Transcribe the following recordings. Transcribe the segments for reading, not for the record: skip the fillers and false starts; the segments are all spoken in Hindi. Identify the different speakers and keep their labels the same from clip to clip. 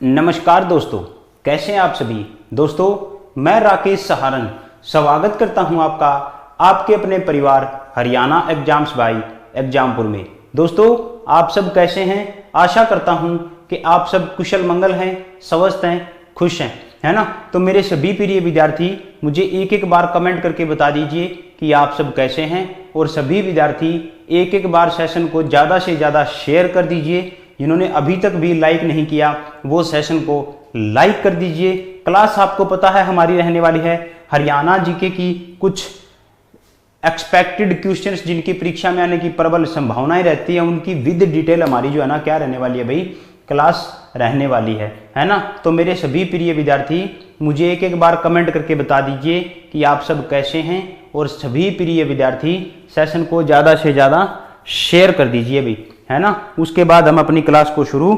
Speaker 1: नमस्कार दोस्तों, कैसे हैं आप सभी। दोस्तों, मैं राकेश सहारन स्वागत करता हूं आपका आपके अपने परिवार हरियाणा एग्जाम्स बाई एग्जामपुर में। दोस्तों, आप सब कैसे हैं? आशा करता हूं कि आप सब कुशल मंगल हैं, स्वस्थ हैं, खुश हैं, है ना। तो मेरे सभी प्रिय विद्यार्थी मुझे एक एक बार कमेंट करके बता दीजिए कि आप सब कैसे हैं, और सभी विद्यार्थी एक एक बार सेशन को ज़्यादा से ज़्यादा शेयर कर दीजिए। जिन्होंने अभी तक भी लाइक नहीं किया वो सेशन को लाइक कर दीजिए। क्लास आपको पता है हमारी रहने वाली है हरियाणा जीके की कुछ एक्सपेक्टेड क्वेश्चंस जिनकी परीक्षा में आने की प्रबल संभावनाएं रहती है, उनकी विद डिटेल हमारी जो है ना क्या रहने वाली है भाई, क्लास रहने वाली है ना। तो मेरे सभी प्रिय विद्यार्थी मुझे एक एक बार कमेंट करके बता दीजिए कि आप सब कैसे हैं, और सभी प्रिय विद्यार्थी सेशन को ज़्यादा से ज़्यादा शेयर कर दीजिए भाई, है ना। उसके बाद हम अपनी क्लास को शुरू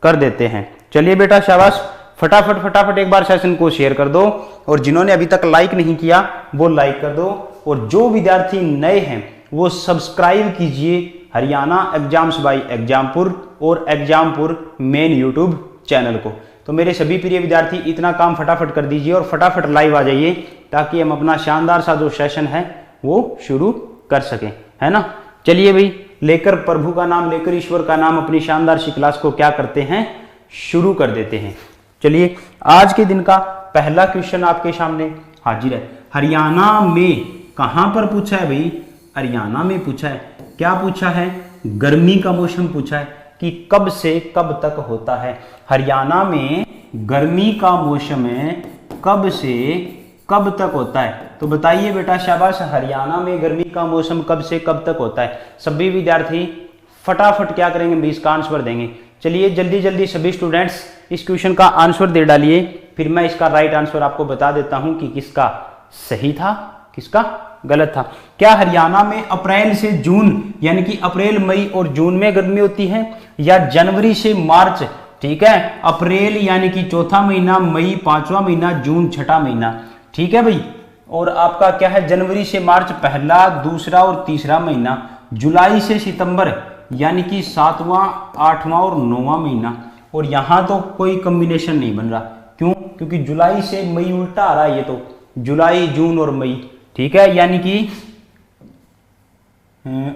Speaker 1: कर देते हैं। चलिए बेटा, शाबाश, फटाफट एक बार सेशन को शेयर कर दो, और जिन्होंने अभी तक लाइक नहीं किया वो लाइक कर दो, और जो विद्यार्थी नए हैं वो सब्सक्राइब कीजिए हरियाणा एग्जाम्स बाई एग्जामपुर और एग्जामपुर मेन यूट्यूब चैनल को। तो मेरे सभी प्रिय विद्यार्थी इतना काम फटाफट कर दीजिए और फटाफट लाइव आ जाइए, ताकि हम अपना शानदार सा जो सेशन है वो शुरू कर सकें, है ना। चलिए भाई, लेकर प्रभु का नाम, लेकर ईश्वर का नाम अपनी शानदार सी क्लास को क्या करते हैं, शुरू कर देते हैं। चलिए, आज के दिन का पहला क्वेश्चन आपके सामने हाजिर है। हरियाणा में कहां पर पूछा है भाई? हरियाणा में पूछा है। क्या पूछा है? गर्मी का मौसम पूछा है कि कब से कब तक होता है। हरियाणा में गर्मी का मौसम है, कब से कब तक होता है। तो बताइए बेटा, शाबाश, हरियाणा में गर्मी का मौसम कब से कब तक होता है। सभी विद्यार्थी फटाफट क्या करेंगे भाई, इसका आंसर देंगे। चलिए जल्दी जल्दी सभी स्टूडेंट्स इस क्वेश्चन का आंसर दे डालिए, फिर मैं इसका राइट आंसर आपको बता देता हूं कि किसका सही था किसका गलत था। क्या हरियाणा में अप्रैल से जून यानी कि अप्रैल, मई और जून में गर्मी होती है, या जनवरी से मार्च, ठीक है, अप्रैल यानी कि चौथा महीना, मई पांचवा महीना, जून छठा महीना, ठीक है भाई। और आपका क्या है, जनवरी से मार्च पहला, दूसरा और तीसरा महीना, जुलाई से सितंबर यानी कि सातवां, आठवां और नौवां महीना। और यहां तो कोई कॉम्बिनेशन नहीं बन रहा, क्यों? क्योंकि जुलाई से मई उल्टा आ रहा है, ये तो जुलाई, जून और मई, ठीक है, यानी कि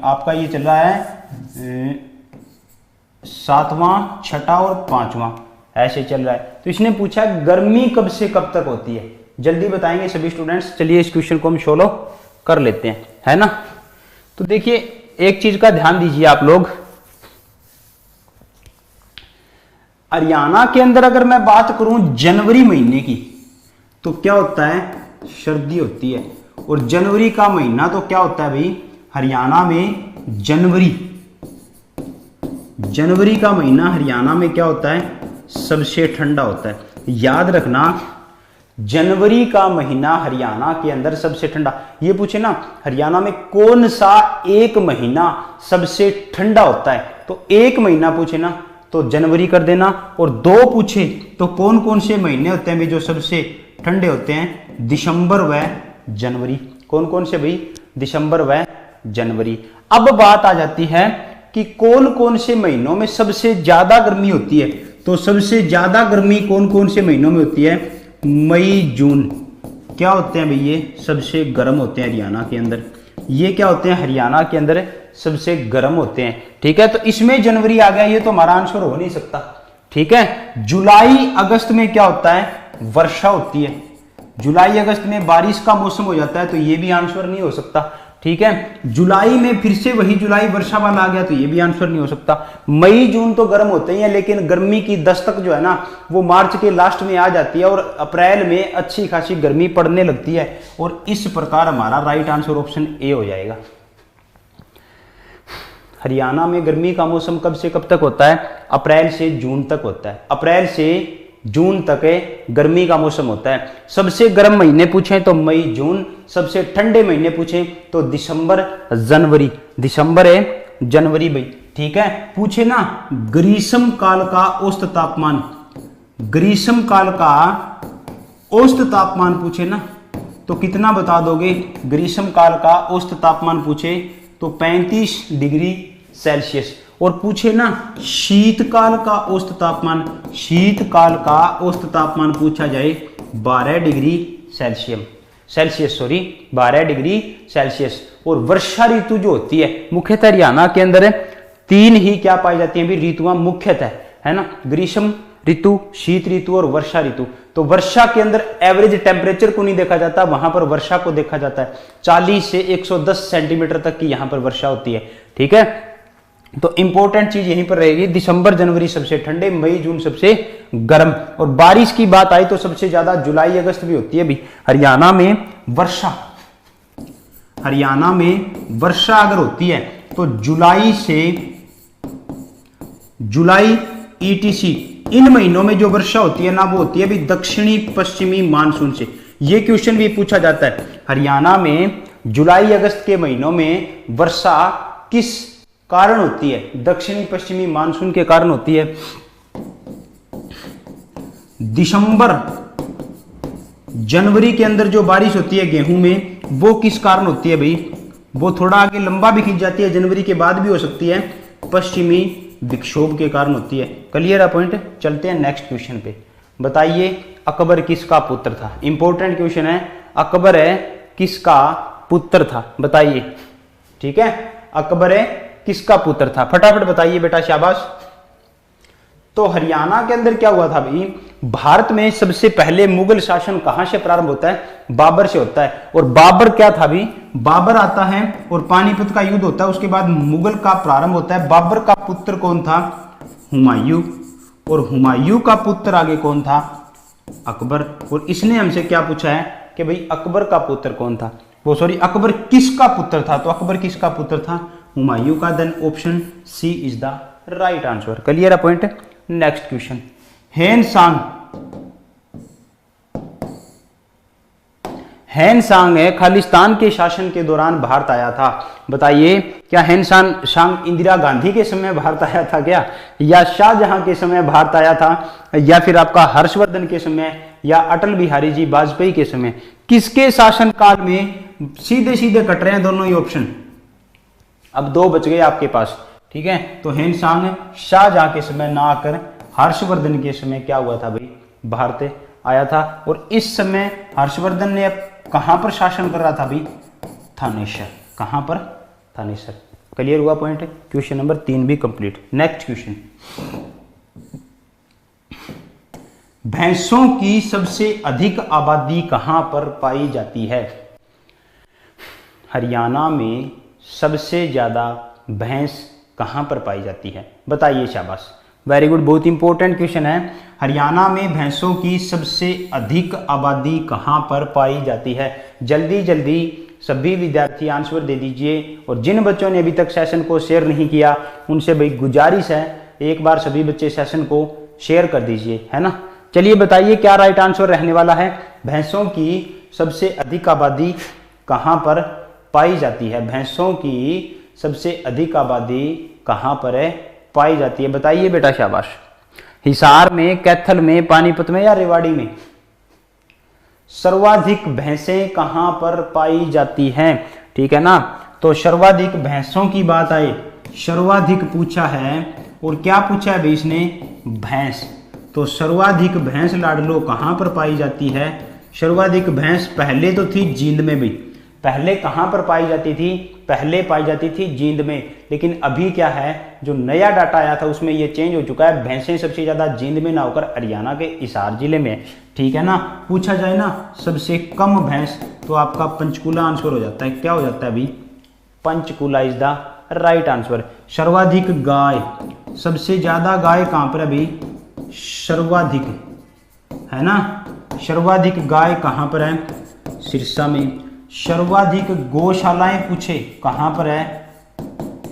Speaker 1: आपका ये चल रहा है सातवां, छठा और पांचवां, ऐसे चल रहा है। तो इसने पूछा गर्मी कब से कब तक होती है, जल्दी बताएंगे सभी स्टूडेंट्स। चलिए इस क्वेश्चन को हम सोल्व कर लेते हैं, है ना। तो देखिए, एक चीज का ध्यान दीजिए आप लोग, हरियाणा के अंदर अगर मैं बात करूं जनवरी महीने की, तो क्या होता है, सर्दी होती है। और जनवरी का महीना तो क्या होता है भाई, हरियाणा में जनवरी का महीना हरियाणा में क्या होता है, सबसे ठंडा होता है। याद रखना, जनवरी का महीना हरियाणा के अंदर सबसे ठंडा। ये पूछे ना हरियाणा में कौन सा एक महीना सबसे ठंडा होता है, तो एक महीना पूछे ना तो जनवरी कर देना, और दो पूछे तो कौन कौन से महीने होते हैं जो सबसे ठंडे होते हैं, दिसंबर व जनवरी। कौन कौन से भाई, दिसंबर व जनवरी। अब बात आ जाती है कि कौन कौन से महीनों में सबसे ज्यादा गर्मी होती है। तो सबसे ज्यादा गर्मी कौन कौन से महीनों में होती है, मई, जून क्या होते हैं भाई, ये सबसे गर्म होते हैं हरियाणा के अंदर। ये क्या होते हैं, हरियाणा के अंदर सबसे गर्म होते हैं, ठीक है। तो इसमें जनवरी आ गया, ये तो हमारा आंसर हो नहीं सकता, ठीक है। जुलाई अगस्त में क्या होता है, वर्षा होती है। जुलाई अगस्त में बारिश का मौसम हो जाता है, तो ये भी आंसर नहीं हो सकता, ठीक है। जुलाई में फिर से वही जुलाई वर्षा वाला आ गया, तो ये भी आंसर नहीं हो सकता। मई जून तो गर्म होते ही हैं, लेकिन गर्मी की दस्तक जो है ना वो मार्च के लास्ट में आ जाती है, और अप्रैल में अच्छी खासी गर्मी पड़ने लगती है। और इस प्रकार हमारा राइट आंसर ऑप्शन ए हो जाएगा। हरियाणा में गर्मी का मौसम कब से कब तक होता है, अप्रैल से जून तक होता है। अप्रैल से जून तक गर्मी का मौसम होता है। सबसे गर्म महीने पूछें तो मई, जून। सबसे ठंडे महीने पूछें तो दिसंबर, जनवरी। दिसंबर है, जनवरी भाई, ठीक है। पूछे ना ग्रीष्म काल का औसत तापमान, ग्रीष्म काल का औसत तापमान पूछे ना तो कितना बता दोगे। ग्रीष्म काल का औसत तापमान पूछे तो 35 डिग्री सेल्सियस। और पूछे ना शीतकाल का औसत तापमान, शीतकाल का औसत तापमान पूछा जाए 12 डिग्री सेल्सियस 12 डिग्री सेल्सियस। और वर्षा ऋतु जो होती है मुख्यतः हरियाणा के अंदर 3 ही क्या पाई जाती है भी ऋतुआं मुख्यतः, है ना, ग्रीष्म ऋतु, शीत ऋतु और वर्षा ऋतु। तो वर्षा के अंदर एवरेज टेम्परेचर को नहीं देखा जाता, वहां पर वर्षा को देखा जाता है। 40 से 110 सेंटीमीटर तक की यहां पर वर्षा होती है, ठीक है। तो इंपॉर्टेंट चीज यहीं पर रहेगी, दिसंबर जनवरी सबसे ठंडे, मई जून सबसे गर्म। और बारिश की बात आई तो सबसे ज्यादा जुलाई अगस्त भी होती है भी हरियाणा में वर्षा। हरियाणा में वर्षा अगर होती है तो जुलाई ETC इन महीनों में जो वर्षा होती है ना वो होती है भी दक्षिणी पश्चिमी मानसून से। ये क्वेश्चन भी पूछा जाता है, हरियाणा में जुलाई अगस्त के महीनों में वर्षा किस कारण होती है, दक्षिणी पश्चिमी मानसून के कारण होती है। दिसंबर जनवरी के अंदर जो बारिश होती है गेहूं में वो किस कारण होती है भाई, वो थोड़ा आगे लंबा भी खींच जाती है, जनवरी के बाद भी हो सकती है, पश्चिमी विक्षोभ के कारण होती है। क्लियर है पॉइंट। चलते हैं नेक्स्ट क्वेश्चन पे। बताइए अकबर किसका पुत्र था। इंपॉर्टेंट क्वेश्चन है, अकबर है किसका पुत्र था, बताइए, ठीक है। अकबर है किसका पुत्र था, फटाफट बताइए बेटा, शाबाश। तो हरियाणा के अंदर क्या हुआ था भाई, भारत में सबसे पहले मुगल शासन कहां से प्रारंभ होता है, बाबर से होता है। और बाबर क्या था भाई, बाबर आता है और पानीपत का युद्ध होता है, उसके बाद मुगल का प्रारंभ होता है। बाबर का पुत्र कौन था, हुमायूं, और हुमायूं का पुत्र आगे कौन था, अकबर। और इसने हमसे क्या पूछा है कि भाई अकबर का पुत्र कौन था, वो सॉरी अकबर किसका पुत्र था, तो अकबर किसका पुत्र था, हुमायूं का। Then option C is the right answer. Clear है पॉइंट। नेक्स्ट क्वेश्चन, हैनसांग है खालिस्तान के शासन के दौरान भारत आया था। बताइए क्या हैनसांग इंदिरा गांधी के समय भारत आया था क्या, या शाहजहां के समय भारत आया था, या फिर आपका हर्षवर्धन के समय, या अटल बिहारी जी वाजपेयी के समय, किसके शासन काल में, सीधे सीधे कट रहे हैं दोनों ही ऑप्शन। अब 2 बच गए आपके पास, ठीक है। तो हैनसांग शाहजहां के समय ना आकर हर्षवर्धन के समय क्या हुआ था भाई, भारत आया था। और इस समय हर्षवर्धन ने कहां पर शासन कर रहा था भाई, थानेसर। कहां पर, थानेसर। क्लियर हुआ पॉइंट। क्वेश्चन नंबर 3 भी कंप्लीट। नेक्स्ट क्वेश्चन, भैंसों की सबसे अधिक आबादी कहां पर पाई जाती है। हरियाणा में सबसे ज्यादा भैंस कहां पर पाई जाती है, बताइए, शाबाश, वेरी गुड। बहुत इंपॉर्टेंट क्वेश्चन है, हरियाणा में भैंसों की सबसे अधिक आबादी कहां पर पाई जाती है। जल्दी जल्दी सभी विद्यार्थी आंसर दे दीजिए। और जिन बच्चों ने अभी तक सेशन को शेयर नहीं किया उनसे भाई गुजारिश है, एक बार सभी बच्चे सेशन को शेयर कर दीजिए, है ना। चलिए बताइए क्या राइट आंसर रहने वाला है, भैंसों की सबसे अधिक आबादी कहां पर पाई जाती है, भैंसों की सबसे अधिक आबादी कहां पर है पाई जाती है, बताइए बेटा, शाबाश। हिसार में, कैथल में, पानीपत में या रेवाड़ी में। सर्वाधिक भैंसें कहां पर पाई जाती हैं, ठीक है ना। तो सर्वाधिक भैंसों की बात आए, सर्वाधिक पूछा है, और क्या पूछा है भाई इसने, भैंस। तो सर्वाधिक भैंस लाडलो कहां पर पाई जाती है, सर्वाधिक भैंस पहले तो थी जींद में भी, पहले कहां पर पाई जाती थी, पहले पाई जाती थी जींद में। लेकिन अभी क्या है, जो नया डाटा आया था उसमें ये चेंज हो चुका है, भैंसें सबसे ज्यादा जींद में ना होकर हरियाणा के हिसार जिले में, ठीक है ना। पूछा जाए ना सबसे कम भैंस, तो आपका पंचकूला आंसर हो जाता है। क्या हो जाता है अभी, Panchkula is the right answer. सर्वाधिक गाय, सबसे ज्यादा गाय कहां पर अभी, सर्वाधिक, है ना, सर्वाधिक गाय कहां पर है, सिरसा में। सर्वाधिक गौशालाएं पूछे कहां पर है,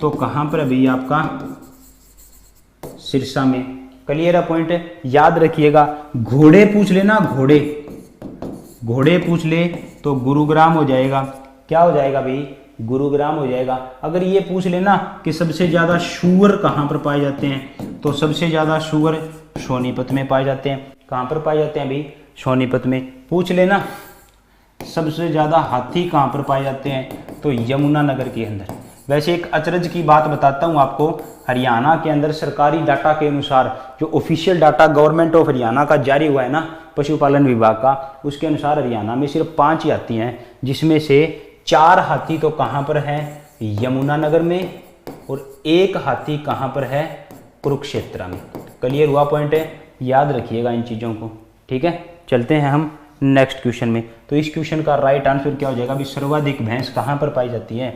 Speaker 1: तो कहां पर अभी आपका, सिरसा में। क्लियर है पॉइंट, याद रखिएगा। घोड़े पूछ लेना, घोड़े, घोड़े पूछ ले तो गुरुग्राम हो जाएगा। क्या हो जाएगा भाई, गुरुग्राम हो जाएगा। अगर ये पूछ लेना कि सबसे ज्यादा शुअर कहां पर पाए जाते हैं, तो सबसे ज्यादा शुअर सोनीपत में पाए जाते हैं। कहां पर पाए जाते हैं भाई, सोनीपत में। पूछ लेना सबसे ज्यादा हाथी कहां पर पाए जाते हैं, तो यमुनानगर के अंदर। वैसे एक अचरज की बात बताता हूँ आपको, हरियाणा के अंदर सरकारी डाटा के अनुसार, जो official data government of Haryana का जारी हुआ है ना पशुपालन विभाग का, उसके अनुसार हरियाणा में सिर्फ 5 ही हाथी हैं, जिसमें से 4 हाथी तो कहाँ पर है, यमुनानगर में, और 1 हाथी कहाँ पर है, कुरुक्षेत्र में। क्लियर हुआ पॉइंट है, याद रखिएगा इन चीज़ों को, ठीक है। चलते हैं हम नेक्स्ट क्वेश्चन में। तो इस क्वेश्चन का राइट आंसर क्या हो जाएगा अभी, सर्वाधिक भैंस कहाँ पर पाई जाती है,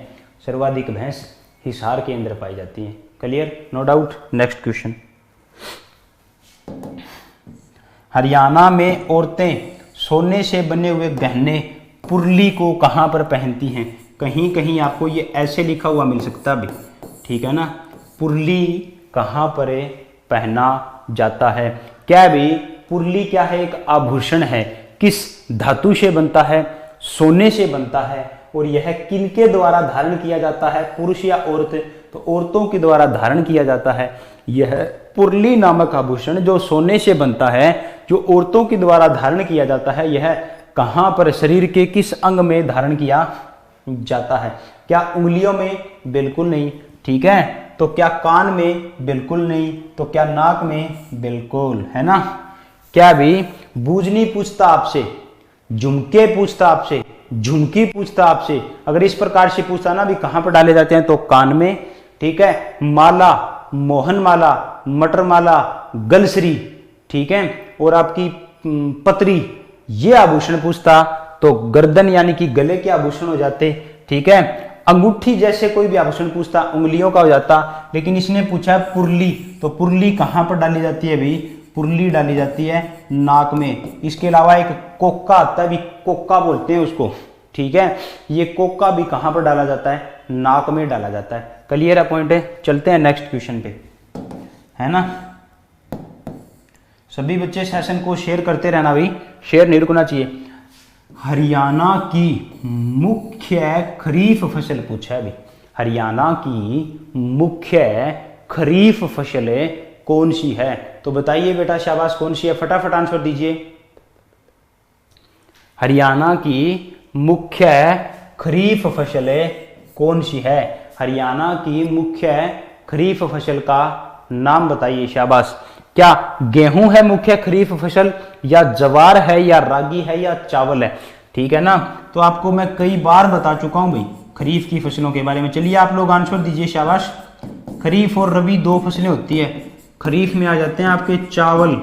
Speaker 1: सर्वाधिक भैंस हिसार के अंदर पाई जाती है। Clear, no doubt. Next question, Haryana में औरतें सोने से बने हुए गहने पुरली को कहाँ पर पहनती हैं। कहीं कहीं आपको ये ऐसे लिखा हुआ मिल सकता है भी, ठीक है ना, पुरली कहाँ पर पहना जाता है। क्या भी पुरली क्या है, एक आभूषण है, किस धातु से बनता है, सोने से बनता है, और यह किनके द्वारा धारण किया जाता है, पुरुष या औरत, तो औरतों के द्वारा धारण किया जाता है। यह पुरली नामक आभूषण जो सोने से बनता है, जो औरतों के द्वारा धारण किया जाता है, यह कहाँ पर, शरीर के किस अंग में धारण किया जाता है। क्या उंगलियों में, बिल्कुल नहीं, ठीक है। तो क्या कान में, बिल्कुल नहीं। तो क्या नाक में, बिल्कुल, है ना। क्या भी बूझनी पूछता आपसे, झुमके पूछता आपसे, झुमकी पूछता आपसे, अगर इस प्रकार से पूछता ना भी कहाँ पर डाले जाते हैं, तो कान में, ठीक है। माला, मोहन माला, मटर माला, गलसरी, ठीक है, और आपकी पतरी, ये आभूषण पूछता तो गर्दन यानी कि गले के आभूषण हो जाते, ठीक है। अंगूठी जैसे कोई भी आभूषण पूछता उंगलियों का हो जाता, लेकिन इसने पूछा पुरली, तो पुरली कहाँ पर डाली जाती है भाई, पुरली डाली जाती है नाक में। इसके अलावा एक कोका आता है भी, कोका बोलते हैं उसको, ठीक है। ये कोका भी कहाँ पर डाला जाता है, नाक में डाला जाता है। क्लियर है पॉइंट है। चलते हैं नेक्स्ट क्वेश्चन पे, है ना। सभी बच्चे सेशन को शेयर करते रहना भाई, शेयर नहीं रुकना चाहिए। हरियाणा की मुख्य खरीफ फसल पूछा है भाई, हरियाणा की मुख्य खरीफ फसल कौन सी है। तो बताइए बेटा, शाबाश, कौन सी है, फटाफट आंसर दीजिए। हरियाणा की मुख्य खरीफ फसल कौन सी है, हरियाणा की मुख्य खरीफ फसल का नाम बताइए, शाबाश। क्या गेहूं है मुख्य खरीफ फसल, या जवार है, या रागी है, या चावल है, ठीक है ना। तो आपको मैं कई बार बता चुका हूं भाई खरीफ की फसलों के बारे में। चलिए आप लोग आंसर दीजिए, शाबाश। खरीफ और रबी 2 फसलें होती है। खरीफ में आ जाते हैं आपके चावल,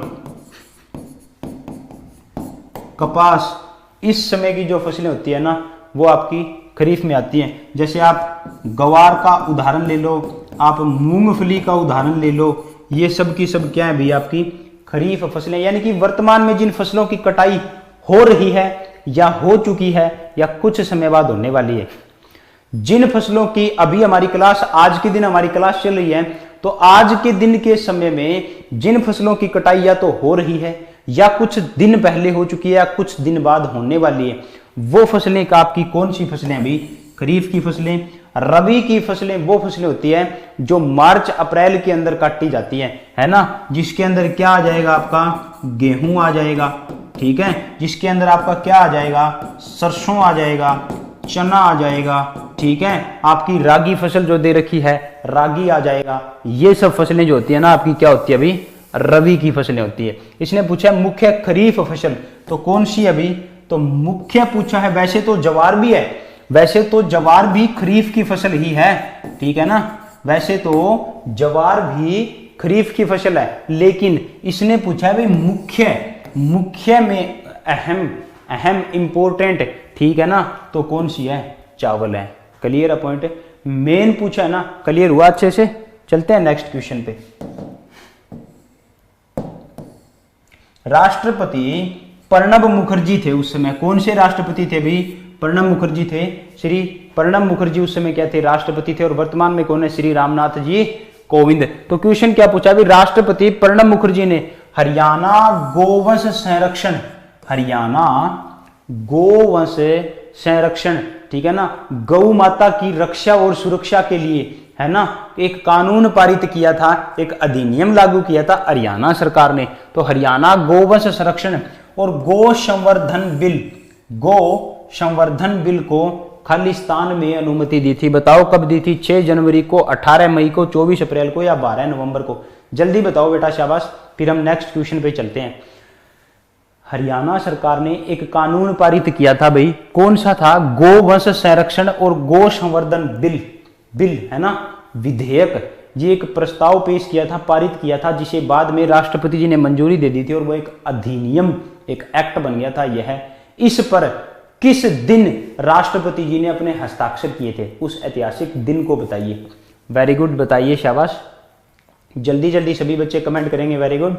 Speaker 1: कपास, इस समय की जो फसलें होती है ना वो आपकी खरीफ में आती हैं। जैसे आप गवार का उदाहरण ले लो, आप मूंगफली का उदाहरण ले लो, ये सब की सब क्या है भी आपकी खरीफ फसलें, यानी कि वर्तमान में जिन फसलों की कटाई हो रही है या हो चुकी है या कुछ समय बाद होने वाली है। जिन फसलों की अभी हमारी क्लास, आज के दिन हमारी क्लास चल रही है, तो आज के दिन के समय में जिन फसलों की कटाई या तो हो रही है या कुछ दिन पहले हो चुकी है या कुछ दिन बाद होने वाली है, वो फसलें का आपकी कौन सी फसलें अभी, खरीफ की फसलें। रबी की फसलें वो फसलें होती है जो मार्च अप्रैल के अंदर काटी जाती है ना, जिसके अंदर क्या आ जाएगा, आपका गेहूं आ जाएगा, ठीक है, जिसके अंदर आपका क्या आ जाएगा, सरसों आ जाएगा, चना आ जाएगा, ठीक है, आपकी रागी फसल जो दे रखी है रागी आ जाएगा। ये सब फसलें जो होती है ना आपकी क्या होती है अभी, रबी की फसलें होती है। इसने पूछा मुख्य खरीफ फसल, तो कौन सी अभी, तो मुख्य पूछा है। वैसे तो जवार भी है, वैसे तो जवार भी खरीफ की फसल ही है, ठीक है ना, वैसे तो जवार भी खरीफ की फसल है, लेकिन इसने पूछा भाई मुख्य, मुख्य में अहम इंपोर्टेंट, ठीक है ना, तो कौन सी है, चावल है। क्लियर है पॉइंट, मेन पूछा है ना, क्लियर हुआ अच्छे से। चलते हैं नेक्स्ट क्वेश्चन पे। राष्ट्रपति प्रणब मुखर्जी थे उस समय, कौन से राष्ट्रपति थे भी, प्रणब मुखर्जी थे, श्री प्रणब मुखर्जी उस समय क्या थे, राष्ट्रपति थे, और वर्तमान में कौन है, श्री रामनाथ जी कोविंद। तो क्वेश्चन क्या पूछा भी, राष्ट्रपति प्रणब मुखर्जी ने हरियाणा गोवंश संरक्षण, हरियाणा गोवंश संरक्षण, ठीक है ना, गौ माता की रक्षा और सुरक्षा के लिए, है ना, एक कानून पारित किया था, एक अधिनियम लागू किया था हरियाणा सरकार ने। तो हरियाणा गोवंश संरक्षण और गो संवर्धन बिल, गो संवर्धन बिल को खालिस्तान में अनुमति दी थी? बताओ कब दी थी? 6 जनवरी को, 18 मई को, 24 अप्रैल को या 12 नवंबर को? जल्दी बताओ बेटा, शाबाश। फिर हम नेक्स्ट क्वेश्चन पे चलते हैं। हरियाणा सरकार ने एक कानून पारित किया था भाई, कौन सा था? गोवंश संरक्षण और गो संवर्धन बिल है ना, विधेयक। ये एक प्रस्ताव पेश किया था, पारित किया था, जिसे बाद में राष्ट्रपति जी ने मंजूरी दे दी थी और वो एक अधिनियम, एक एक्ट बन गया था। यह इस पर किस दिन राष्ट्रपति जी ने अपने हस्ताक्षर किए थे? उस ऐतिहासिक दिन को बताइए। वेरी गुड, बताइए, शाबाश। जल्दी जल्दी सभी बच्चे कमेंट करेंगे, वेरी गुड,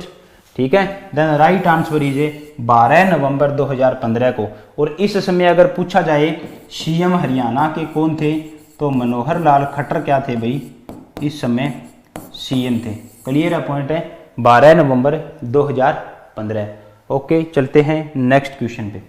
Speaker 1: ठीक है। देन राइट आंसर इज 12 नवंबर 2015 को। और इस समय अगर पूछा जाए सीएम हरियाणा के कौन थे, तो मनोहर लाल खट्टर क्या थे भाई? इस समय सीएम थे। क्लियर है, पॉइंट है 12 नवंबर 2015। ओके, चलते हैं नेक्स्ट क्वेश्चन पे।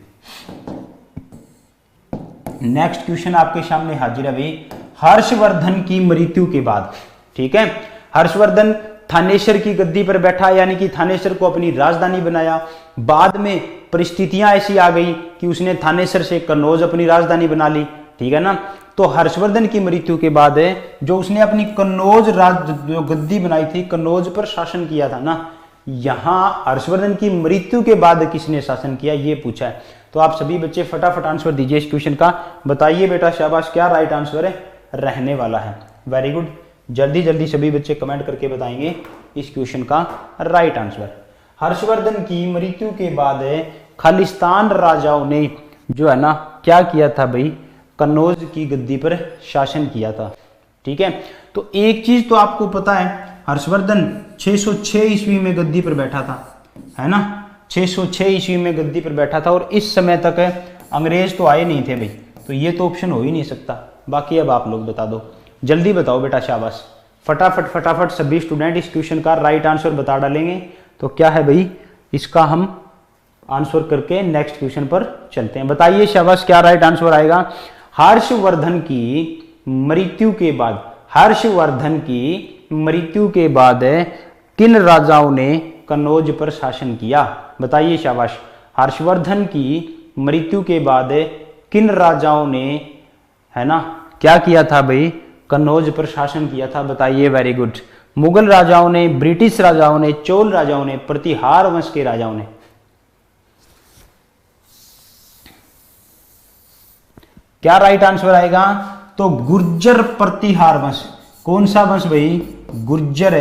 Speaker 1: नेक्स्ट क्वेश्चन आपके सामने हाजिर है भाई, हर्षवर्धन की मृत्यु के बाद, ठीक है। हर्षवर्धन थानेसर की गद्दी पर बैठा, यानी कि थानेसर को अपनी राजधानी बनाया। बाद में परिस्थितियां ऐसी आ गई कि उसने थानेसर से कन्नौज अपनी राजधानी बना ली, ठीक है ना। तो हर्षवर्धन की मृत्यु के बाद जो उसने अपनी कन्नौज जो गद्दी बनाई थी, कन्नौज पर शासन किया था ना, यहां हर्षवर्धन की मृत्यु के बाद किसने शासन किया, ये पूछा है। तो आप सभी बच्चे फटाफट आंसर दीजिए इस क्वेश्चन का। बताइए बेटा, शाबाश, क्या राइट आंसर है? रहने वाला है। वेरी गुड, जल्दी जल्दी सभी बच्चे कमेंट करके बताएंगे इस क्वेश्चन का राइट आंसर। हर्षवर्धन की मृत्यु के बाद खालिस्तान राजाओं ने जो है ना क्या किया था भाई? कन्नौज की गद्दी पर शासन किया था, ठीक है। तो एक चीज तो आपको पता है, हर्षवर्धन 606 ईस्वी में गद्दी पर बैठा था, है ना। 606 ईस्वी में गद्दी पर बैठा था और इस समय तक अंग्रेज तो आए नहीं थे भाई, तो ये तो ऑप्शन हो ही नहीं सकता। बाकी अब आप लोग बता दो, जल्दी बताओ बेटा, शाबाश। फटाफट फटाफट सभी स्टूडेंट इस क्वेश्चन का राइट आंसर बता डालेंगे। तो क्या है भाई, इसका हम आंसर करके नेक्स्ट क्वेश्चन पर चलते हैं। बताइए शाबाश, क्या राइट आंसर आएगा? हर्षवर्धन की मृत्यु के बाद, हर्षवर्धन की मृत्यु के बाद किन राजाओं ने कन्नौज पर शासन किया? बताइए शाबाश। हर्षवर्धन की मृत्यु के बाद किन राजाओं ने, है ना, क्या किया था भाई? कन्नौज पर शासन किया था। बताइए, वेरी गुड। मुगल राजाओं ने, ब्रिटिश राजाओं ने, चोल राजाओं ने, प्रतिहार वंश के राजाओं ने? क्या राइट आंसर आएगा? तो गुर्जर प्रतिहार वंश। कौन सा वंश भाई? गुर्जर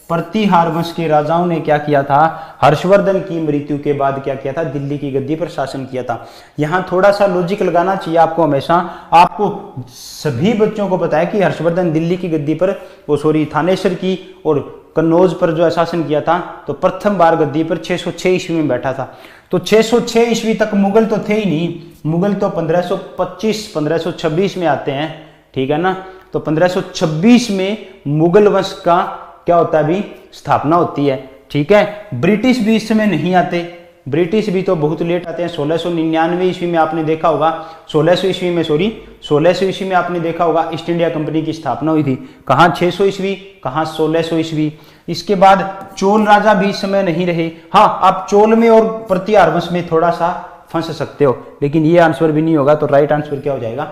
Speaker 1: प्रतिहार वंश के राजाओं ने क्या किया था? हर्षवर्धन की मृत्यु के बाद क्या किया था? दिल्ली की गद्दी पर शासन किया था। यहां थोड़ा सा लॉजिक लगाना चाहिए आपको हमेशा। आपको सभी बच्चों को पता है कि हर्षवर्धन दिल्ली की गद्दी पर, वो सॉरी थानेसर की और कन्नौज पर जो शासन किया था, तो प्रथम बार गद्दी पर 606 ईस्वी में बैठा था। तो 606 ईस्वी तक मुगल तो थे ही नहीं, मुगल तो 1525 1526 में आते हैं, ठीक है ना। तो 1526 में मुगल वंश का क्या होता है अभी? स्थापना होती है, ठीक है। ब्रिटिश भी इस समय नहीं आते, ब्रिटिश भी तो बहुत लेट आते हैं। 1699 ईस्वी में आपने देखा होगा, 1600 ईस्वी में, सॉरी 1600 ईस्वी में आपने देखा होगा ईस्ट इंडिया कंपनी की स्थापना हुई थी। कहाँ 600 ईस्वी, कहाँ 1600 ईस्वी। इसके बाद चोल राजा भी इस समय नहीं रहे। हाँ, आप चोल में और प्रतिहार वंश में थोड़ा सा फंस सकते हो, लेकिन ये आंसर भी नहीं होगा। तो राइट आंसर क्या हो जाएगा?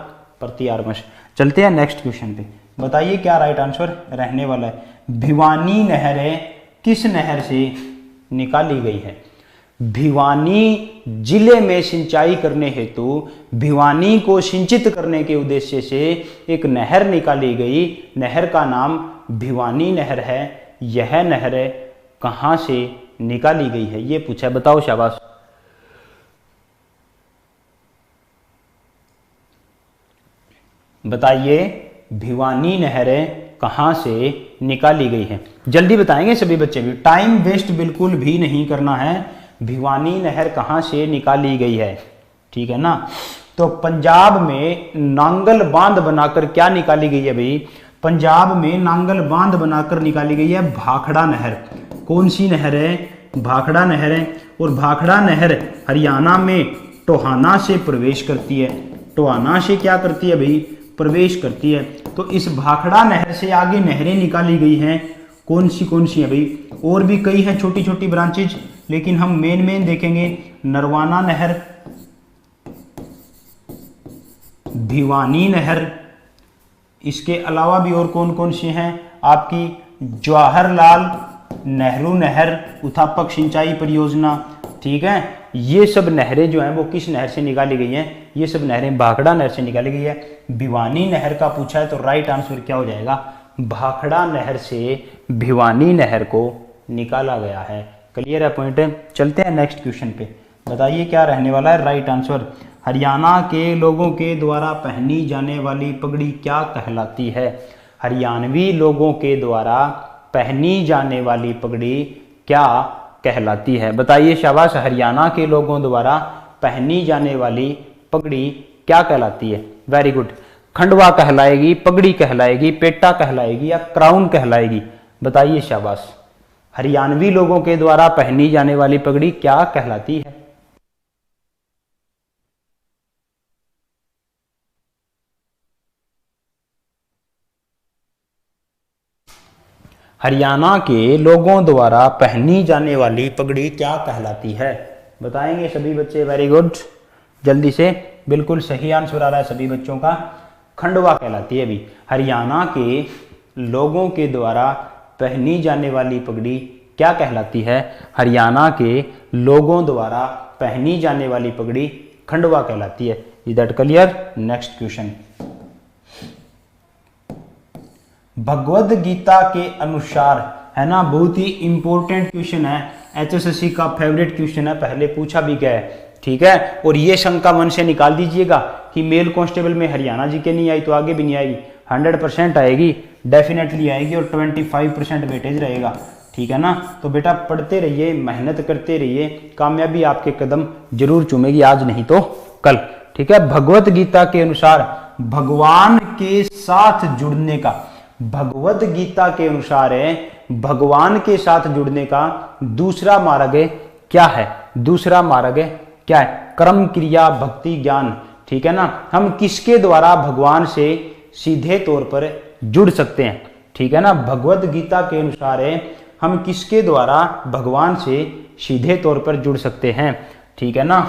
Speaker 1: प्रतिहार वंश। चलते हैं नेक्स्ट क्वेश्चन पे। बताइए क्या राइट आंसर रहने वाला है? भिवानी नहर किस नहर से निकाली गई है? भिवानी जिले में सिंचाई करने हेतु भिवानी को सिंचित करने के उद्देश्य से एक नहर निकाली गई। नहर का नाम भिवानी नहर है। यह नहर कहां से निकाली गई है, ये पूछा है। बताओ शाबाश। बताइए भिवानी नहर कहां से निकाली गई है? जल्दी बताएंगे सभी बच्चे भी, टाइम वेस्ट बिल्कुल भी नहीं करना है। भिवानी नहर कहां से निकाली गई है, ठीक है ना। तो पंजाब में नांगल बांध बनाकर क्या निकाली गई है भाई? पंजाब में नांगल बांध बनाकर निकाली गई है भाखड़ा नहर। कौन सी नहर है? भाखड़ा नहर है। और भाखड़ा नहर हरियाणा में टोहाना से प्रवेश करती है। टोहाना से क्या करती है भाई? प्रवेश करती है। तो इस भाखड़ा नहर से आगे नहरें निकाली गई हैं। कौन सी है भाई? और भी कई हैं छोटी छोटी ब्रांचेज, लेकिन हम मेन देखेंगे। नरवाना नहर, भिवानी नहर, इसके अलावा भी और कौन कौन सी हैं आपकी, जवाहरलाल नेहरू नहर, उथापक सिंचाई परियोजना, ठीक है। ये सब नहरें जो हैं वो किस नहर से निकाली गई हैं, ये सब नहरें भाखड़ा नहर से निकाली गई है। भिवानी नहर का पूछा है तो राइट आंसर क्या हो जाएगा, भाखड़ा नहर से भिवानी नहर को निकाला गया है। क्लियर है पॉइंट। चलते हैं नेक्स्ट क्वेश्चन पे, बताइए क्या रहने वाला है राइट आंसर। हरियाणा के लोगों के द्वारा पहनी जाने वाली पगड़ी क्या कहलाती है। हरियाणवी लोगों के द्वारा पहनी जाने वाली पगड़ी क्या कहलाती है, बताइए शाबाश। हरियाणा के लोगों द्वारा पहनी जाने वाली पगड़ी क्या कहलाती है, वेरी गुड। खंडवा कहलाएगी, पगड़ी कहलाएगी, पेटा कहलाएगी या क्राउन कहलाएगी, बताइए शाबाश। हरियाणवी लोगों के द्वारा पहनी जाने वाली पगड़ी क्या कहलाती है। हरियाणा के लोगों द्वारा पहनी जाने वाली पगड़ी क्या कहलाती है, बताएंगे सभी बच्चे, वेरी गुड। जल्दी से, बिल्कुल सही आंसर आ रहा है सभी बच्चों का, खंडवा कहलाती है। अभी हरियाणा के लोगों के द्वारा पहनी जाने वाली पगड़ी क्या कहलाती है, हरियाणा के लोगों द्वारा पहनी जाने वाली पगड़ी खंडवा कहलाती है। Is that clear. Next question, Bhagavad Gita के अनुसार, है ना, बहुत ही इंपॉर्टेंट क्वेश्चन है, एचएसएससी का फेवरेट क्वेश्चन है, पहले पूछा भी गया है, ठीक है। और ये शंका मन से निकाल दीजिएगा कि मेल कांस्टेबल में हरियाणा जी के नहीं आई तो आगे भी नहीं आएगी, 100% आएगी, डेफिनेटली आएगी और 25% वेटेज रहेगा, ठीक है ना। तो बेटा पढ़ते रहिए, मेहनत करते रहिए, कामयाबी आपके कदम जरूर चूमेगी, आज नहीं तो कल, ठीक है। भगवत गीता के अनुसार भगवान के साथ जुड़ने का, भगवत गीता के अनुसार है भगवान के साथ जुड़ने का दूसरा मार्ग क्या है, दूसरा मार्ग क्या है, कर्म क्रिया भक्ति ज्ञान, ठीक है ना। हम किसके द्वारा भगवान से सीधे तौर पर जुड़ सकते हैं, ठीक है ना। भगवत गीता के अनुसार है हम किसके द्वारा भगवान से सीधे तौर पर जुड़ सकते हैं, ठीक है ना।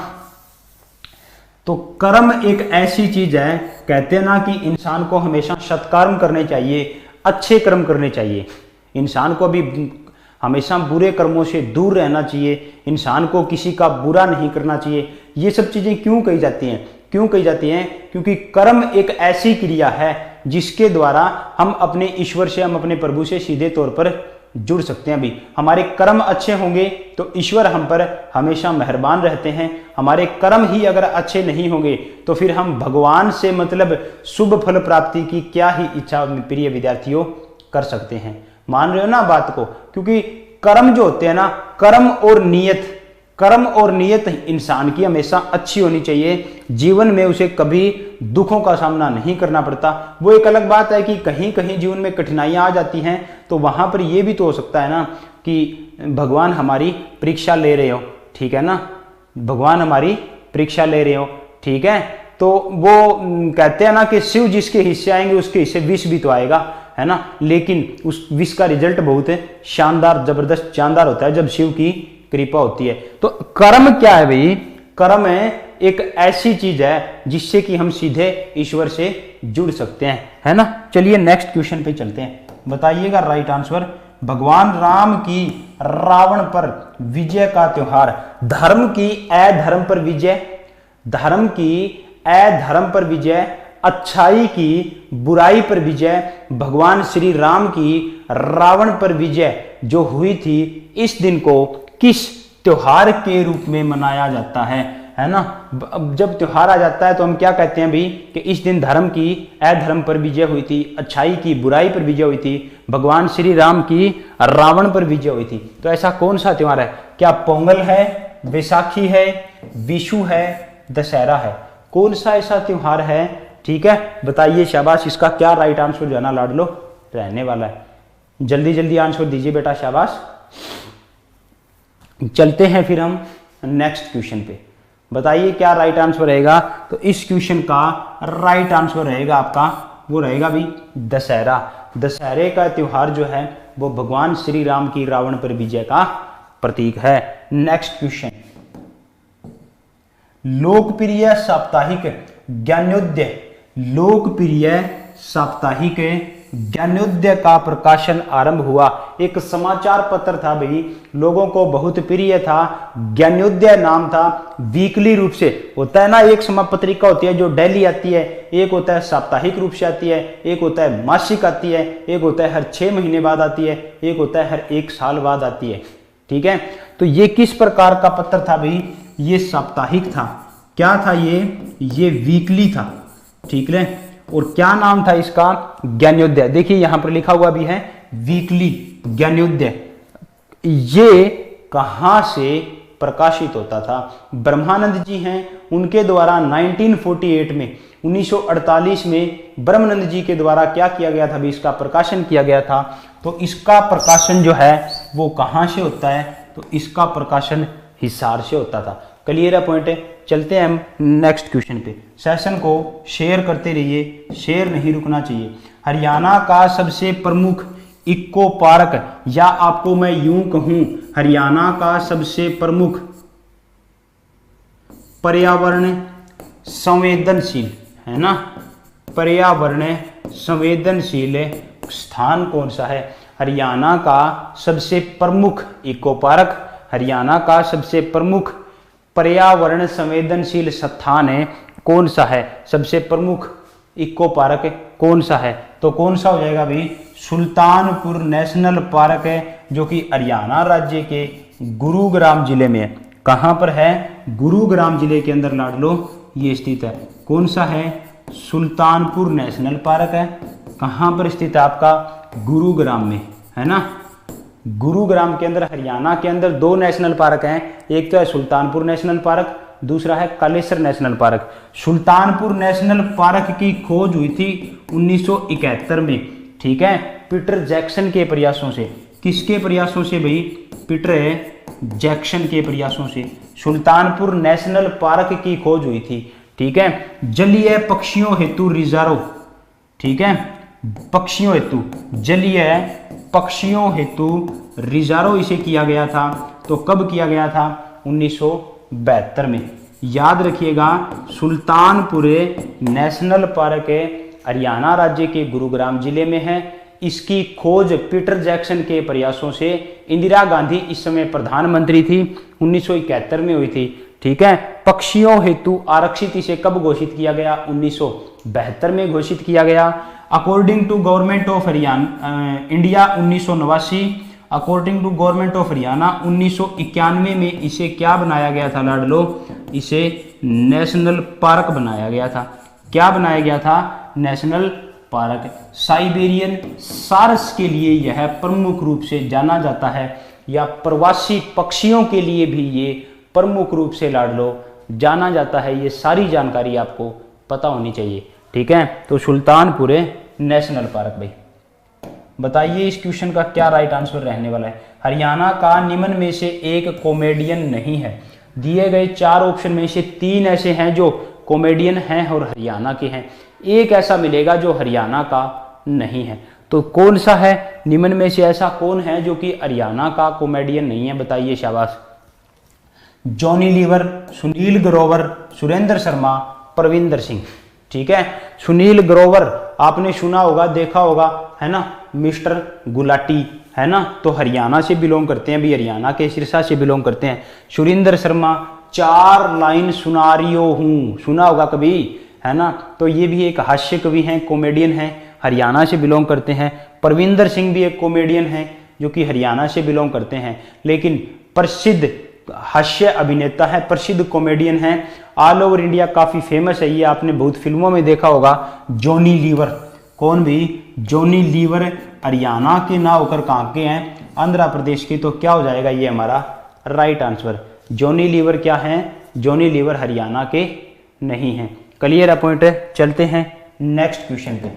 Speaker 1: तो कर्म एक ऐसी चीज है, कहते हैं ना कि इंसान को हमेशा सत्कर्म करने चाहिए, अच्छे कर्म करने चाहिए, इंसान को भी हमेशा बुरे कर्मों से दूर रहना चाहिए, इंसान को किसी का बुरा नहीं करना चाहिए। ये सब चीजें क्यों कही जाती हैं, क्यों कही जाती हैं, क्योंकि कर्म एक ऐसी क्रिया है जिसके द्वारा हम अपने ईश्वर से, हम अपने प्रभु से सीधे तौर पर जुड़ सकते हैं। अभी हमारे कर्म अच्छे होंगे तो ईश्वर हम पर हमेशा मेहरबान रहते हैं, हमारे कर्म ही अगर अच्छे नहीं होंगे तो फिर हम भगवान से मतलब शुभ फल प्राप्ति की क्या ही इच्छा प्रिय विद्यार्थियों कर सकते हैं। मान रहे हो ना बात को, क्योंकि कर्म जो होते हैं ना, कर्म और नियत इंसान की हमेशा अच्छी होनी चाहिए, जीवन में उसे कभी दुखों का सामना नहीं करना पड़ता। वो एक अलग बात है कि कहीं कहीं जीवन में कठिनाइयां आ जाती हैं तो वहां पर यह भी तो हो सकता है ना कि भगवान हमारी परीक्षा ले रहे हो, ठीक है ना, भगवान हमारी परीक्षा ले रहे हो, ठीक है। तो वो कहते हैं ना कि शिव जिसके हिस्से आएंगे उसके हिस्से विष भी तो आएगा, है ना, लेकिन उस विष का रिजल्ट बहुत शानदार जबरदस्त शानदार होता है जब शिव की कृपा होती है। तो कर्म क्या है भाई, कर्म एक ऐसी चीज है जिससे कि हम सीधे ईश्वर से जुड़ सकते हैं, है ना। चलिए नेक्स्ट क्वेश्चन पे चलते हैं, बताइएगा राइट आंसर। भगवान राम की रावण पर विजय का त्योहार, धर्म की अधर्म पर विजय, धर्म की अधर्म पर विजय, अच्छाई की बुराई पर विजय, भगवान श्री राम की रावण पर विजय जो हुई थी, इस दिन को किस त्योहार के रूप में मनाया जाता है ना। जब त्योहार आ जाता है तो हम क्या कहते हैं भाई कि इस दिन धर्म की अधर्म पर विजय हुई थी, अच्छाई की बुराई पर विजय हुई थी, भगवान श्री राम की रावण पर विजय हुई थी। तो ऐसा कौन सा त्योहार है, क्या पोंगल है, बैसाखी है, विशु है, दशहरा है, कौन सा ऐसा त्योहार है, ठीक है, बताइए शाबाश। इसका क्या राइट आंसर जो है ना लाडलो रहने वाला है, जल्दी जल्दी आंसर दीजिए बेटा, शाबाश। चलते हैं फिर हम नेक्स्ट क्वेश्चन पे, बताइए क्या राइट आंसर रहेगा। तो इस क्वेश्चन का राइट आंसर रहेगा आपका, वो रहेगा भी दशहरा। दशहरे का त्योहार जो है वो भगवान श्री राम की रावण पर विजय का प्रतीक है। नेक्स्ट क्वेश्चन, लोकप्रिय साप्ताहिक ज्ञानोदय लोकप्रिय साप्ताहिक ज्ञानोदय का प्रकाशन आरंभ हुआ। एक समाचार पत्र था भाई, लोगों को बहुत प्रिय था, ज्ञानोदय नाम था। वीकली रूप से होता है ना, एक समापत्रिका होती है जो डेली आती है, एक होता है साप्ताहिक रूप से आती है, एक होता है मासिक आती है, एक होता है हर 6 महीने बाद आती है, एक होता है हर 1 साल बाद आती है। ठीक है, तो ये किस प्रकार का पत्र था भाई? ये साप्ताहिक था। क्या था ये वीकली था। ठीक है, और क्या नाम था इसका? ज्ञानोदय। देखिए यहां पर लिखा हुआ भी है वीकली ज्ञानोदय। ये कहां से प्रकाशित होता था? ब्रह्मानंद जी हैं, उनके द्वारा 1948 में 1948 में ब्रह्मानंद जी के द्वारा क्या किया गया था? भी इसका प्रकाशन किया गया था। तो इसका प्रकाशन जो है वो कहां से होता है? तो इसका प्रकाशन हिसार से होता था। क्लियर है पॉइंट? चलते हैं हम नेक्स्ट क्वेश्चन पे। सेशन को शेयर करते रहिए, शेयर नहीं रुकना चाहिए। हरियाणा का सबसे प्रमुख इको पार्क, या आपको मैं यूं कहूं, हरियाणा का सबसे प्रमुख पर्यावरण संवेदनशील, है ना, पर्यावरण संवेदनशील स्थान कौन सा है? हरियाणा का सबसे प्रमुख इको पार्क, हरियाणा का सबसे प्रमुख पर्यावरण संवेदनशील स्थान है कौन सा है? सबसे प्रमुख इको पार्क कौन सा है? तो कौन सा हो जाएगा भाई? सुल्तानपुर नेशनल पार्क है, जो कि हरियाणा राज्य के गुरुग्राम जिले में है। कहां पर है? गुरुग्राम जिले के अंदर लाडलो ये स्थित है। कौन सा है? सुल्तानपुर नेशनल पार्क है। कहां पर स्थित है आपका? गुरुग्राम में, है ना। गुरुग्राम के अंदर, हरियाणा के अंदर 2 नेशनल पार्क हैं। एक तो है सुल्तानपुर नेशनल पार्क, दूसरा है Kalesar national park. Sultanpur national park की खोज हुई थी 1971 में। ठीक है, पीटर जैक्सन के प्रयासों से। किसके प्रयासों से भाई? पीटर जैक्सन के प्रयासों से सुल्तानपुर नेशनल पार्क की खोज हुई थी। ठीक है, जलीय पक्षियों हेतु रिजर्व, ठीक है, पक्षियों हेतु, जलीय पक्षियों हेतु रिजर्व इसे किया गया था। तो कब किया गया था? 1972 में। याद रखिएगा, सुल्तानपुर नेशनल पार्क हरियाणा राज्य के गुरुग्राम जिले में है। इसकी खोज पीटर जैक्सन के प्रयासों से, इंदिरा गांधी इस समय प्रधानमंत्री थी, 1971 में हुई थी। ठीक है, पक्षियों हेतु आरक्षित इसे कब घोषित किया गया? 1972 में घोषित किया गया। According to government of Haryana India 1989, according to government of Haryana 1991 में इसे क्या बनाया गया था लाडलो? इसे नेशनल पार्क बनाया गया था। क्या बनाया गया था? National park. साइबेरियन सारस के लिए यह प्रमुख रूप से जाना जाता है, या प्रवासी पक्षियों के लिए भी ये प्रमुख रूप से लाडलो जाना जाता है। ये सारी जानकारी आपको पता होनी चाहिए। ठीक है, तो सुल्तानपुर नेशनल पार्क। भाई बताइए इस क्वेश्चन का क्या राइट आंसर रहने वाला है? हरियाणा का निम्न में से एक कॉमेडियन नहीं है। दिए गए 4 ऑप्शन में से 3 ऐसे हैं जो कॉमेडियन हैं और हरियाणा के हैं, एक ऐसा मिलेगा जो हरियाणा का नहीं है। तो कौन सा है? निम्न में से ऐसा कौन है जो कि हरियाणा का कॉमेडियन नहीं है? बताइए, शाबाश। जॉनी लीवर, सुनील ग्रोवर, सुरेंद्र शर्मा, परविंदर सिंह। ठीक है, सुनील ग्रोवर आपने सुना होगा, देखा होगा, है ना, मिस्टर गुलाटी, है ना, तो हरियाणा से बिलोंग करते हैं, भी हरियाणा के सिरसा से बिलोंग करते हैं। सुरेंद्र शर्मा 4 लाइन सुना रियो हूं, सुना होगा कभी, है ना, तो ये भी एक हास्य कवि हैं, कॉमेडियन हैं, हरियाणा से बिलोंग करते हैं। परविंदर सिंह भी एक कॉमेडियन हैं जो कि हरियाणा से बिलोंग करते हैं, लेकिन प्रसिद्ध हास्य अभिनेता है, प्रसिद्ध कॉमेडियन है, ऑल ओवर इंडिया काफी फेमस है, ये आपने बहुत फिल्मों में देखा होगा। जॉनी लीवर। कौन भी? जॉनी लीवर हरियाणा के ना होकर कहाँ के हैं? आंध्र प्रदेश के। तो क्या हो जाएगा ये हमारा राइट आंसर? जॉनी लीवर क्या है? जॉनी लीवर हरियाणा के नहीं है। क्लियर है पॉइंट? चलते हैं नेक्स्ट क्वेश्चन पे।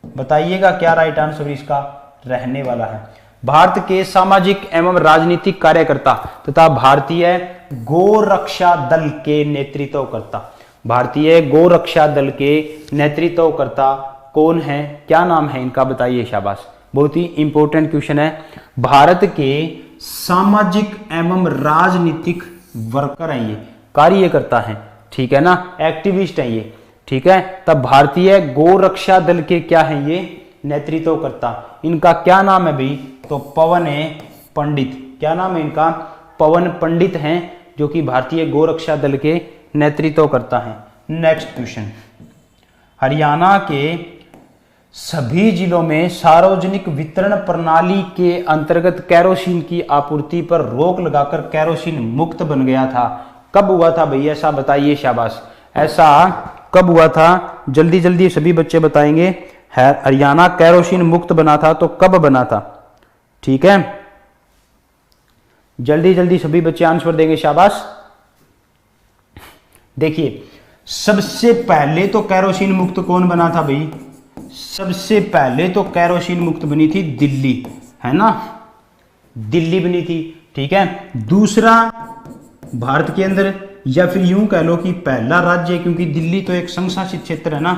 Speaker 1: बताइएगा क्या राइट आंसर इसका रहने वाला है। भारत के सामाजिक एवं राजनीतिक कार्यकर्ता तथा भारतीय गोरक्षा दल के नेतृत्वकर्ता, भारतीय गोरक्षा दल के नेतृत्वकर्ता कौन है? क्या नाम है इनका? बताइए, शाबाश। बहुत ही इंपॉर्टेंट क्वेश्चन है। भारत के सामाजिक एवं राजनीतिक वर्कर हैं, ये कार्यकर्ता हैं, ठीक है ना, एक्टिविस्ट हैं ये। ठीक है। तब भारतीय गोरक्षा दल के क्या है ये नेतृत्व करता, इनका क्या नाम है भाई, तो पवन पंडित। क्या नाम है इनका, पवन पंडित हैं, जो कि भारतीय गोरक्षा दल के नेतृत्व करता है। नेक्स्ट क्वेश्चन, हरियाणा के सभी जिलों में सार्वजनिक वितरण प्रणाली के अंतर्गत केरोसिन की आपूर्ति पर रोक लगाकर केरोसिन मुक्त बन गया था। कब हुआ था भैया, ऐसा बताइए, शाबाश। ऐसा कब हुआ था, जल्दी जल्दी सभी बच्चे बताएंगे। हरियाणा केरोसिन मुक्त बना था तो कब बना था, ठीक है, जल्दी जल्दी सभी बच्चे आंसर देंगे, शाबाश। देखिए, सबसे पहले तो केरोसिन मुक्त कौन बना था भाई, सबसे पहले तो केरोसिन मुक्त बनी थी दिल्ली, है ना, दिल्ली बनी थी, ठीक है। दूसरा, भारत के अंदर, या फिर यूं कह लो कि पहला राज्य, क्योंकि दिल्ली तो एक संघ शासित क्षेत्र है ना,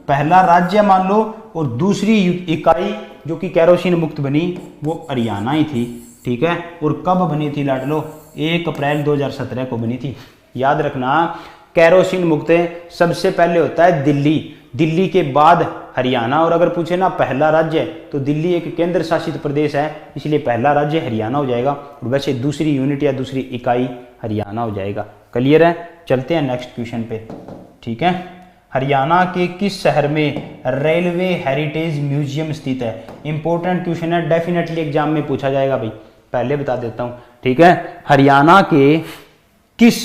Speaker 1: पहला राज्य मान लो, और दूसरी इकाई जो कि केरोसिन मुक्त बनी वो हरियाणा ही थी, ठीक है। और कब बनी थी लाडलो, 1 अप्रैल 2017 को बनी थी। याद रखना, केरोसिन मुक्त सबसे पहले होता है दिल्ली, दिल्ली के बाद हरियाणा। और अगर पूछे ना पहला राज्य, तो दिल्ली एक केंद्र शासित प्रदेश है, इसलिए पहला राज्य हरियाणा हो जाएगा, और वैसे दूसरी यूनिट या दूसरी इकाई हरियाणा हो जाएगा। क्लियर है, चलते हैं नेक्स्ट क्वेश्चन पे, ठीक है। हरियाणा के किस शहर में रेलवे हेरिटेज म्यूजियम स्थित है, इंपॉर्टेंट क्वेश्चन है, डेफिनेटली एग्जाम में पूछा जाएगा भाई, पहले बता देता हूं, ठीक है। हरियाणा के किस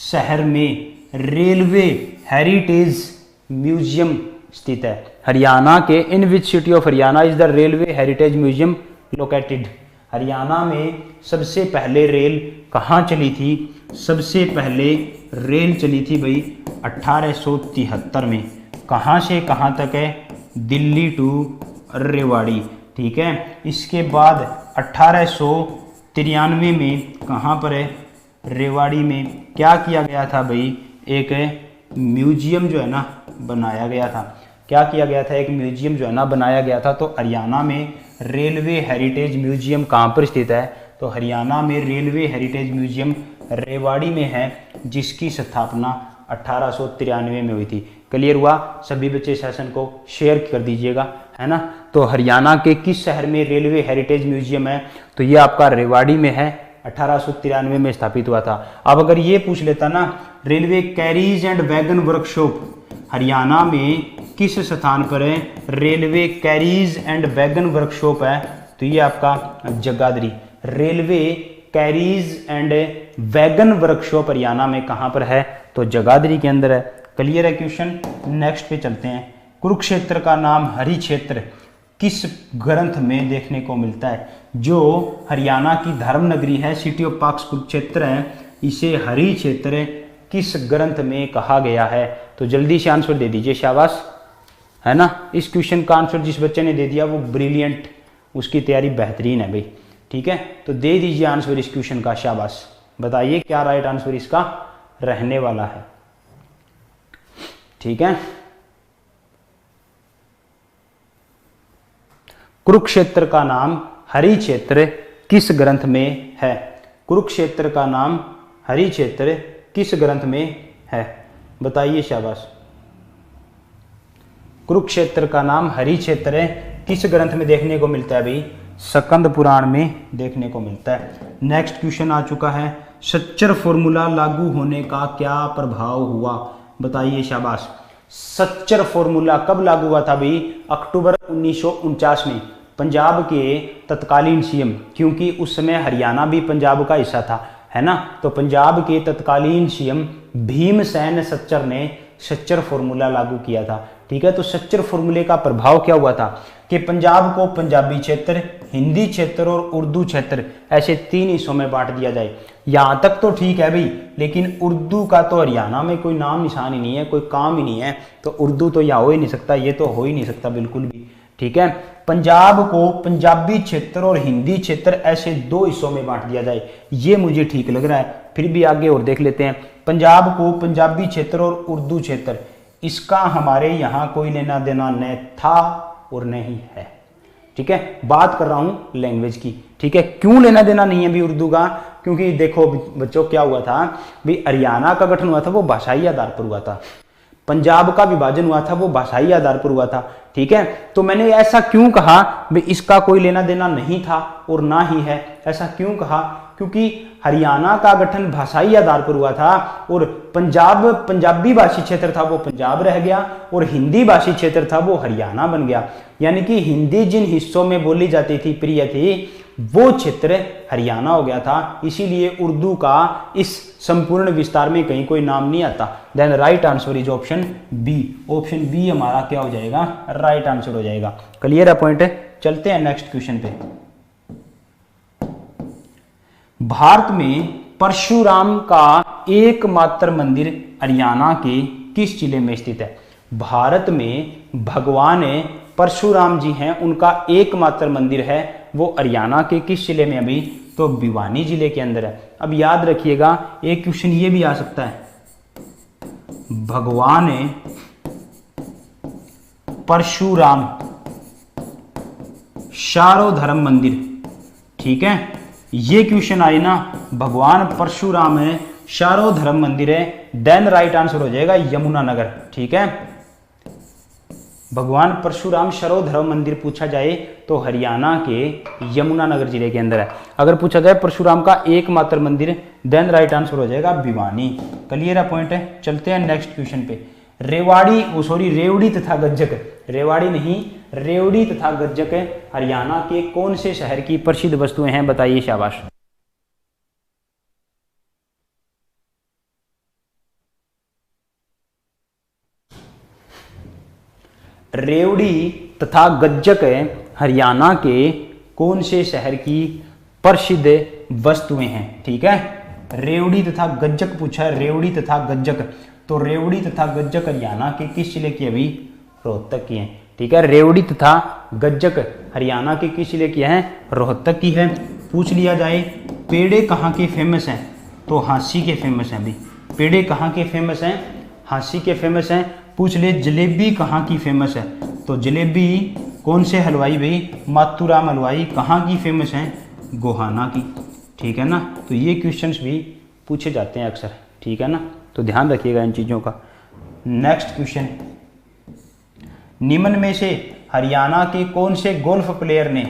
Speaker 1: शहर में रेलवे हेरिटेज म्यूजियम स्थित है, हरियाणा के, in which city of Haryana is the railway heritage museum located. Haryana में सबसे पहले रेल कहाँ चली थी, सबसे पहले रेल चली थी भाई 1873 में, कहाँ से कहाँ तक है, दिल्ली टू रेवाड़ी, ठीक है। इसके बाद 1893 में कहाँ पर है, रेवाड़ी में क्या किया गया था भाई, एक म्यूजियम जो है ना बनाया गया था। क्या किया गया था, एक म्यूजियम जो है ना बनाया गया था। तो हरियाणा में रेलवे हेरिटेज म्यूजियम कहाँ पर स्थित है, तो हरियाणा में रेलवे हेरिटेज म्यूजियम रेवाड़ी में है, जिसकी स्थापना 1893 में हुई थी। क्लियर हुआ, सभी बच्चे सेशन को शेयर कर दीजिएगा, है ना। तो हरियाणा के किस शहर में रेलवे हेरिटेज म्यूजियम है, तो ये आपका रेवाड़ी में है, 1893 में स्थापित हुआ था। अब अगर ये पूछ लेता ना, railway carries and wagon workshop Haryana में किस स्थान पर है, railway carries and wagon workshop है, तो ये आपका Jagadhri. Railway carries and wagon workshop Haryana में कहां पर है, तो जगाधरी के अंदर है। क्लियर है क्वेश्चन, नेक्स्ट पे चलते हैं। कुरुक्षेत्र का नाम हरि क्षेत्र किस ग्रंथ में देखने को मिलता है, जो हरियाणा की धर्म नगरी है, सिटी ऑफ पाक्स कुरुक्षेत्र है, इसे हरि क्षेत्र किस ग्रंथ में कहा गया है, तो जल्दी से आंसर दे दीजिए, शाबाश, है ना। इस क्वेश्चन का आंसर जिस बच्चे ने दे दिया वो ब्रिलियंट, उसकी तैयारी बेहतरीन है भाई, ठीक है। तो दे दीजिए आंसर इस क्वेश्चन का, शाबाश। बताइए क्या राइट आंसर इसका रहने वाला है, ठीक है। कुरुक्षेत्र का नाम हरि क्षेत्र किस ग्रंथ में है, कुरुक्षेत्र का नाम हरि क्षेत्र किस ग्रंथ में है, बताइए, शाबाश। कुरुक्षेत्र का नाम हरि क्षेत्र किस ग्रंथ में देखने को मिलता है भाई, स्कंद पुराण में देखने को मिलता है। नेक्स्ट क्वेश्चन आ चुका है, सच्चर फॉर्मूला लागू होने का क्या प्रभाव हुआ, बताइए, शाबाश। सच्चर फॉर्मूला कब लागू हुआ था भाई, अक्टूबर 1949 में पंजाब के तत्कालीन सीएम, क्योंकि उस समय हरियाणा भी पंजाब का हिस्सा था, है ना, तो पंजाब के तत्कालीन सीएम भीमसेन सच्चर ने सच्चर फॉर्मूला लागू किया था, ठीक है। तो सच्चर फॉर्मूले का प्रभाव क्या हुआ था कि पंजाब को पंजाबी क्षेत्र, हिंदी क्षेत्र और उर्दू क्षेत्र ऐसे 3 हिस्सों में बांट दिया जाए। यहां तक तो ठीक है भाई, लेकिन उर्दू का तो हरियाणा में कोई नाम निशान ही नहीं है, कोई काम ही नहीं है, तो उर्दू तो यहाँ हो ही नहीं सकता, ये तो हो ही नहीं सकता बिल्कुल भी, ठीक है। पंजाब को पंजाबी क्षेत्र और हिंदी क्षेत्र ऐसे 2 हिस्सों में बांट दिया जाए, ये मुझे ठीक लग रहा है। फिर भी आगे और देख लेते हैं। पंजाब को पंजाबी क्षेत्र और उर्दू क्षेत्र, इसका हमारे यहाँ कोई लेना देना न था और नहीं है, ठीक है। बात कर रहा हूं लैंग्वेज की, ठीक है। क्यों लेना देना नहीं है भी उर्दू का, क्योंकि देखो बच्चों क्या हुआ था भी, हरियाणा का गठन हुआ था वो भाषाई आधार पर हुआ था। पंजाब का विभाजन हुआ था वो भाषाई आधार पर हुआ था। ठीक है, तो मैंने ऐसा क्यों कहा भाई इसका कोई लेना देना नहीं था और ना ही है, ऐसा क्यों कहा? क्योंकि हरियाणा का गठन भाषाई आधार पर हुआ था और पंजाबी भाषी क्षेत्र था वो पंजाब रह गया और हिंदी भाषी क्षेत्र था वो हरियाणा बन गया। यानी कि हिंदी जिन हिस्सों में बोली जाती थी, प्रिय थी, वो क्षेत्र हरियाणा हो गया था। इसीलिए उर्दू का इस संपूर्ण विस्तार में कहीं कोई नाम नहीं आता। Then right answer is option B. Option B हमारा क्या हो जाएगा? राइट आंसर हो जाएगा। क्लियर है पॉइंट? चलते हैं नेक्स्ट क्वेश्चन पे। भारत में परशुराम का एकमात्र मंदिर हरियाणा के किस जिले में स्थित है? भारत में भगवान परशुराम जी हैं, उनका एकमात्र मंदिर है वो हरियाणा के किस जिले में? अभी तो भिवानी जिले के अंदर है। अब याद रखिएगा एक क्वेश्चन ये भी आ सकता है, भगवान परशुराम शारो धर्म मंदिर। ठीक है, ये क्वेश्चन आए ना, भगवान परशुराम है शारो धर्म मंदिर है, देन राइट आंसर हो जाएगा यमुनानगर। ठीक है, भगवान परशुराम शरो धर्म मंदिर पूछा जाए तो हरियाणा के यमुनानगर जिले के अंदर है। अगर पूछा जाए परशुराम का एकमात्र मंदिर, देन राइट आंसर हो जाएगा भिवानी। क्लियर है पॉइंट है? चलते हैं नेक्स्ट क्वेश्चन पे। रेवड़ी तथा गज्जक, रेवाड़ी नहीं रेवड़ी तथा गज्जक हरियाणा के कौन से शहर की प्रसिद्ध वस्तुएं हैं? बताइए, शाबाश। रेवड़ी तथा गज्जक हरियाणा के कौन से शहर की प्रसिद्ध वस्तुएं हैं? ठीक है, रेवड़ी तथा गज्जक पूछा है, रेवड़ी तथा गज्जक, तो रेवड़ी तथा गज्जक हरियाणा के किस जिले की? अभी रोहतक की है। ठीक है, रेवड़ी तथा गज्जक हरियाणा के किस जिले की है? रोहतक की है। पूछ लिया जाए पेड़े कहाँ के फेमस हैं? तो हांसी के फेमस हैं। अभी पेड़े कहाँ के फेमस हैं? हांसी के फेमस हैं। पूछ ले जलेबी कहाँ की फेमस है? तो जलेबी कौन से हलवाई भाई? मातूराम हलवाई कहाँ की फेमस है? गोहाना की। ठीक है ना, तो ये क्वेश्चंस भी पूछे जाते हैं अक्सर। ठीक है ना, तो ध्यान रखिएगा इन चीज़ों का। नेक्स्ट क्वेश्चन, निम्न में से हरियाणा के कौन से गोल्फ प्लेयर ने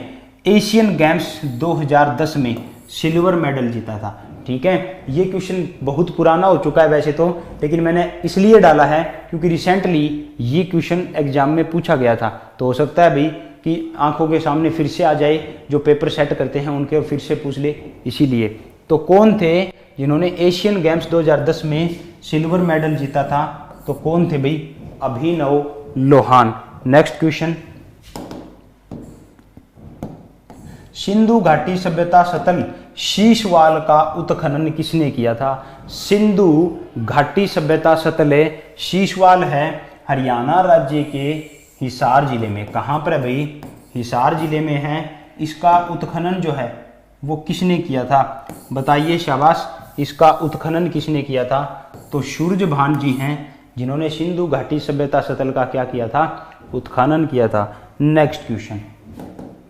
Speaker 1: एशियन गेम्स 2010 में सिल्वर मेडल जीता था? ठीक है, ये क्वेश्चन बहुत पुराना हो चुका है वैसे तो, लेकिन मैंने इसलिए डाला है क्योंकि रिसेंटली ये क्वेश्चन एग्जाम में पूछा गया था। तो हो सकता है भाई कि आंखों के सामने फिर से आ जाए, जो पेपर सेट करते हैं उनके और फिर से पूछ ले, इसीलिए। तो कौन थे जिन्होंने एशियन गेम्स 2010 में सिल्वर मेडल जीता था? तो कौन थे भाई? अभिनव लोहान। नेक्स्ट क्वेश्चन, सिंधु घाटी सभ्यता सतल शीशवाल का उत्खनन किसने किया था? सिंधु घाटी सभ्यता सतल शीशवाल है हरियाणा राज्य के हिसार जिले में। कहाँ पर है भाई? हिसार जिले में है। इसका उत्खनन जो है वो किसने किया था? बताइए, शाबाश। इसका उत्खनन किसने किया था? तो सूरजभान जी हैं जिन्होंने सिंधु घाटी सभ्यता सतल का क्या किया था? उत्खनन किया था। नेक्स्ट क्वेश्चन,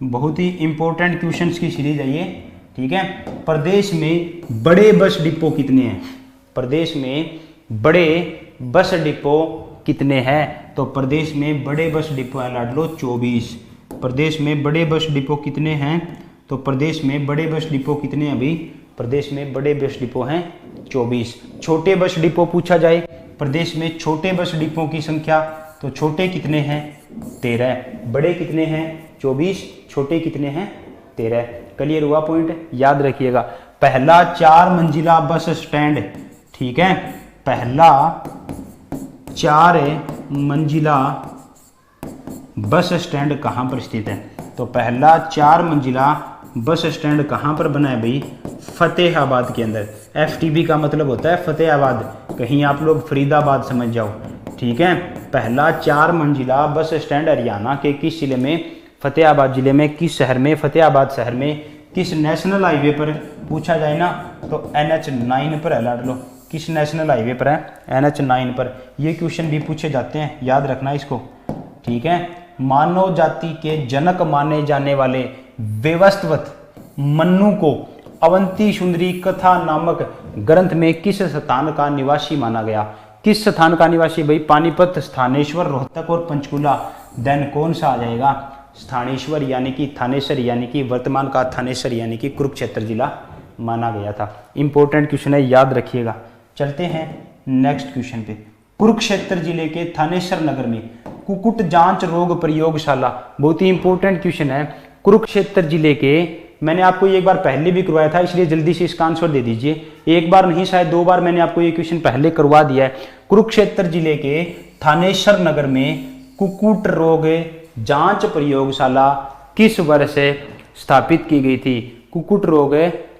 Speaker 1: बहुत ही इंपॉर्टेंट क्वेश्चंस की सीरीज है ये। ठीक है, प्रदेश में बड़े बस डिपो कितने हैं? प्रदेश में बड़े बस डिपो कितने हैं? तो प्रदेश में बड़े बस डिपो है लाडलो 24। प्रदेश में बड़े बस डिपो कितने हैं? तो प्रदेश में बड़े बस डिपो कितने हैं? अभी प्रदेश में बड़े बस डिपो हैं 24। छोटे बस डिपो पूछा जाए प्रदेश में छोटे बस डिपो की संख्या, तो छोटे कितने हैं? 13। बड़े कितने हैं? 24। छोटे कितने हैं? 13। क्लियर हुआ पॉइंट? याद रखिएगा, पहला 4 मंजिला बस स्टैंड, ठीक है, पहला 4 मंजिला बस स्टैंड कहाँ पर स्थित है? तो पहला 4 मंजिला बस स्टैंड कहाँ पर बना है भाई? फतेहाबाद के अंदर। FTB का मतलब होता है फतेहाबाद, कहीं आप लोग फरीदाबाद समझ जाओ। ठीक है, पहला 4 मंजिला बस स्टैंड हरियाणा के किस जिले में? फतेहाबाद जिले में। किस शहर में? फतेहाबाद शहर में। किस नेशनल हाईवे पर? पूछा जाए ना तो NH9 पर है लाडलो। किस नेशनल हाईवे पर है? NH9 पर। ये क्वेश्चन भी पूछे जाते हैं, याद रखना इसको। ठीक है, मानव जाति के जनक माने जाने वाले वेवस्वत मन्नु को अवंती सुंदरी कथा नामक ग्रंथ में किस स्थान का निवासी माना गया? किस स्थान का निवासी? भाई पानीपत, स्थानेश्वर, रोहतक और पंचकुला। देन कौन सा आ जाएगा? स्थानेश्वर यानी कि थानेसर यानी कि वर्तमान का थानेसर यानी कि कुरुक्षेत्र जिला माना गया था। इंपॉर्टेंट क्वेश्चन है, याद रखिएगा। चलते हैं नेक्स्ट क्वेश्चन पे। कुरुक्षेत्र जिले के थानेसर नगर में कुक्कुट जांच रोग प्रयोगशाला, बहुत ही इंपॉर्टेंट क्वेश्चन है। कुरुक्षेत्र जिले के, मैंने आपको ये एक बार पहले भी करवाया था, इसलिए जल्दी से इसका आंसर दे दीजिए। एक बार नहीं, शायद 2 बार मैंने आपको ये क्वेश्चन पहले करवा दिया है। कुरुक्षेत्र जिले के थानेसर नगर में कुक्कुट रोग जांच प्रयोगशाला किस वर्ष स्थापित की गई थी? कुक्कुट रोग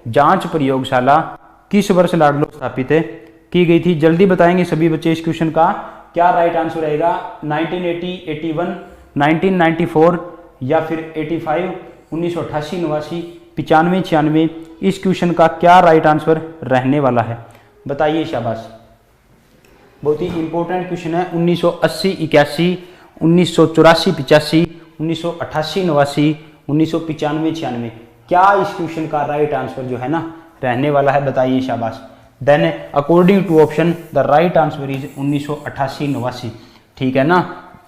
Speaker 1: जांच प्रयोगशाला किस वर्ष लाडलो स्थापित की गई थी? जल्दी बताएंगे सभी बच्चे इस क्वेश्चन का क्या राइट आंसर रहेगा। 1980, 81, 1994 या फिर 85, 1988, 89, 95, 96। इस क्वेश्चन का क्या राइट आंसर रहने वाला है? बताइए, शाबाश। बहुत ही इंपॉर्टेंट क्वेश्चन है। 1980, 81, 1984, 85, 1988, 89, 1995, 96। क्या इस क्वेश्चन का राइट आंसर जो है ना रहने वाला है? बताइए, शाबाश। Then according to option the right answer is 1988, 89। ठीक है ना।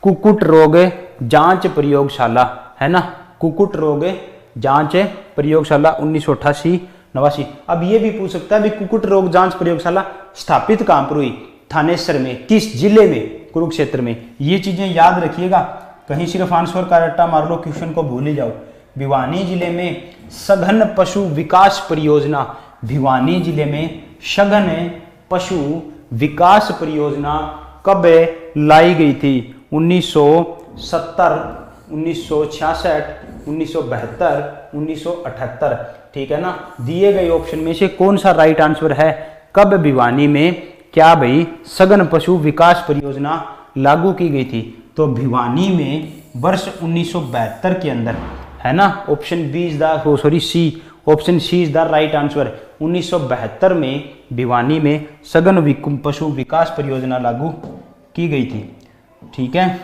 Speaker 1: कुक्कुट रोग जांच प्रयोगशाला है ना, कुक्कुट रोग जांच प्रयोगशाला 1988, 89। अब ये भी पूछ सकता है भी कुक्कुट रोग जांच प्रयोगशाला स्थापित कहां पर हुई? थानेसर में। किस जिले में? कुरुक्षेत्र में। ये चीजें याद रखिएगा, कहीं सिर्फ आंसर का रट्टा मार लो, क्वेश्चन को भूल ही जाओ। भिवानी जिले में सघन पशु विकास परियोजना, भिवानी जिले में सघन पशु विकास परियोजना कब लाई गई थी? 1970, 1966, 1972, 1978। ठीक है ना। दिए गए ऑप्शन में से कौन सा राइट आंसर है? कब भिवानी में क्या भाई सघन पशु विकास परियोजना लागू की गई थी? तो भिवानी में वर्ष 1972 के अंदर है ना। Option B is the C, option C is the right answer. 1972 में भिवानी में सघन पशु विकास परियोजना लागू की गई थी। ठीक है।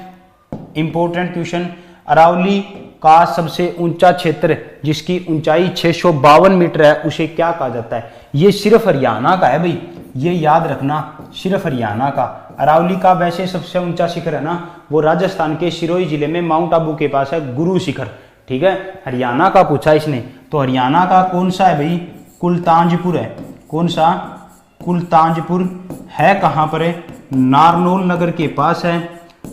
Speaker 1: Important question. अरावली का सबसे ऊंचा क्षेत्र जिसकी ऊंचाई 652 मीटर है उसे क्या कहा जाता है? ये सिर्फ हरियाणा का है भाई, ये याद रखना, सिर्फ हरियाणा का। अरावली का वैसे सबसे ऊंचा शिखर है ना वो राजस्थान के सिरोही जिले में माउंट आबू के पास है, गुरु शिखर। ठीक है। हरियाणा का पूछा इसने, तो हरियाणा का कौन सा है भाई? कुलतांजपुर है। कौन सा? कुलतांजपुर है कहां पर है? नारनौल नगर के पास है,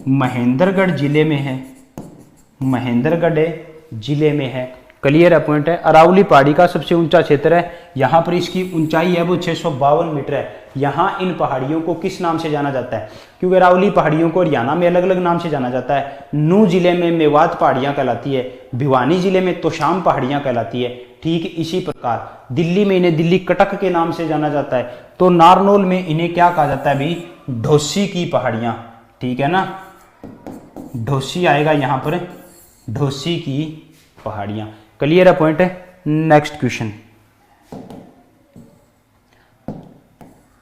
Speaker 1: महेंद्रगढ़ जिले में है, महेंद्रगढ़ जिले में है। क्लियर है पॉइंट है। अरावली पहाड़ी का सबसे ऊंचा क्षेत्र है, यहाँ पर इसकी ऊंचाई है वो 652 मीटर है। यहाँ इन पहाड़ियों को किस नाम से जाना जाता है? क्योंकि अरावली पहाड़ियों को हरियाणा में अलग अलग नाम से जाना जाता है। नूह जिले में मेवात पहाड़ियाँ कहलाती है, भिवानी जिले में तोशाम पहाड़ियाँ कहलाती है। ठीक इसी प्रकार दिल्ली में इन्हें दिल्ली कटक के नाम से जाना जाता है, तो नारनौल में इन्हें क्या कहा जाता है भाई? ढोसी की पहाड़ियाँ। ठीक है ना, ढोसी आएगा यहाँ पर, ढोसी की पहाड़ियाँ। क्लियर है पॉइंट है। Next question.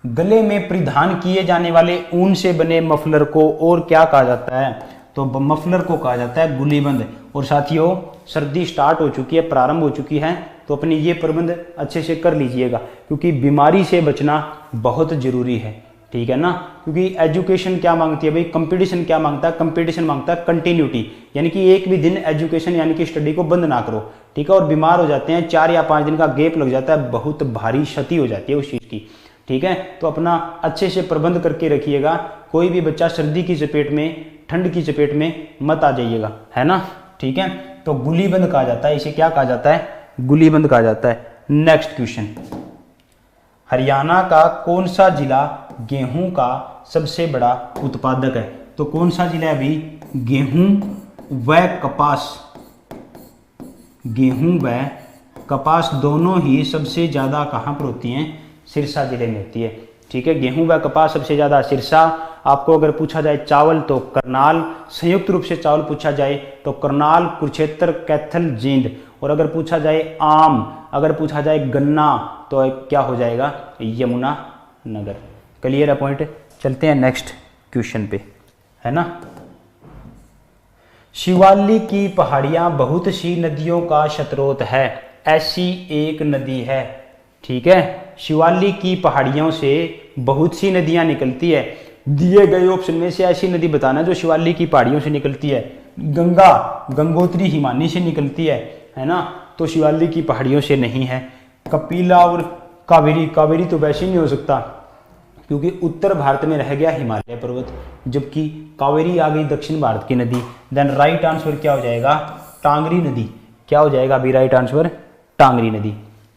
Speaker 1: गले में परिधान किए जाने वाले ऊन से बने मफलर को और क्या कहा जाता है? तो मफलर को कहा जाता है गुलीबंद। और साथियों सर्दी स्टार्ट हो चुकी है, प्रारंभ हो चुकी है, तो अपनी ये प्रबंध अच्छे से कर लीजिएगा क्योंकि बीमारी से बचना बहुत जरूरी है। ठीक है ना। क्योंकि एजुकेशन क्या मांगती है भाई? कंपटीशन क्या मांगता है? कंपटीशन मांगता है कंटिन्यूटी, यानी कि एक भी दिन एजुकेशन यानी कि स्टडी को बंद ना करो। ठीक है। और बीमार हो जाते हैं, 4 या 5 दिन का गैप लग जाता है, बहुत भारी क्षति हो जाती है उस चीज़ की। ठीक है। तो अपना अच्छे से प्रबंध करके रखिएगा, कोई भी बच्चा सर्दी की चपेट में, ठंड की चपेट में मत आ जाइएगा, है ना। ठीक है। तो गुलीबंद कहा जाता है, इसे क्या कहा जाता है? गुलीबंद कहा जाता है। Next question. हरियाणा का कौन सा जिला गेहूं का सबसे बड़ा उत्पादक है? तो कौन सा जिला है भाई? गेहूं व कपास, गेहूं व कपास दोनों ही सबसे ज्यादा कहां पर होती हैं? सिरसा जिले में होती है। ठीक है। गेहूं व कपास सबसे ज्यादा सिरसा। आपको अगर पूछा जाए चावल तो करनाल, संयुक्त रूप से चावल पूछा जाए तो करनाल, कुरुक्षेत्र, कैथल, जींद। और अगर पूछा जाए आम, अगर पूछा जाए गन्ना तो क्या हो जाएगा? यमुना नगर। क्लियर है पॉइंट। चलते हैं नेक्स्ट क्वेश्चन पे, है ना। शिवालिक की पहाड़ियां बहुत सी नदियों का स्रोत है, ऐसी एक नदी है। ठीक है। शिवालिक की पहाड़ियों से बहुत सी नदियां निकलती है, दिए गए ऑप्शन में से ऐसी नदी बताना जो शिवालिक की पहाड़ियों से निकलती है। गंगा, गंगोत्री हिमानी से निकलती है ना, तो शिवालिक की पहाड़ियों से नहीं है। कपिला और कावेरी, कावेरी तो वैसे नहीं हो सकता क्योंकि उत्तर भारत में रह गया हिमालय पर्वत, जबकि कावेरी आ गई दक्षिण भारत की नदी। देन राइट आंसर क्या हो जाएगा? टांगरी नदी। क्या हो जाएगा अभी राइट आंसर? टांगरी नदी।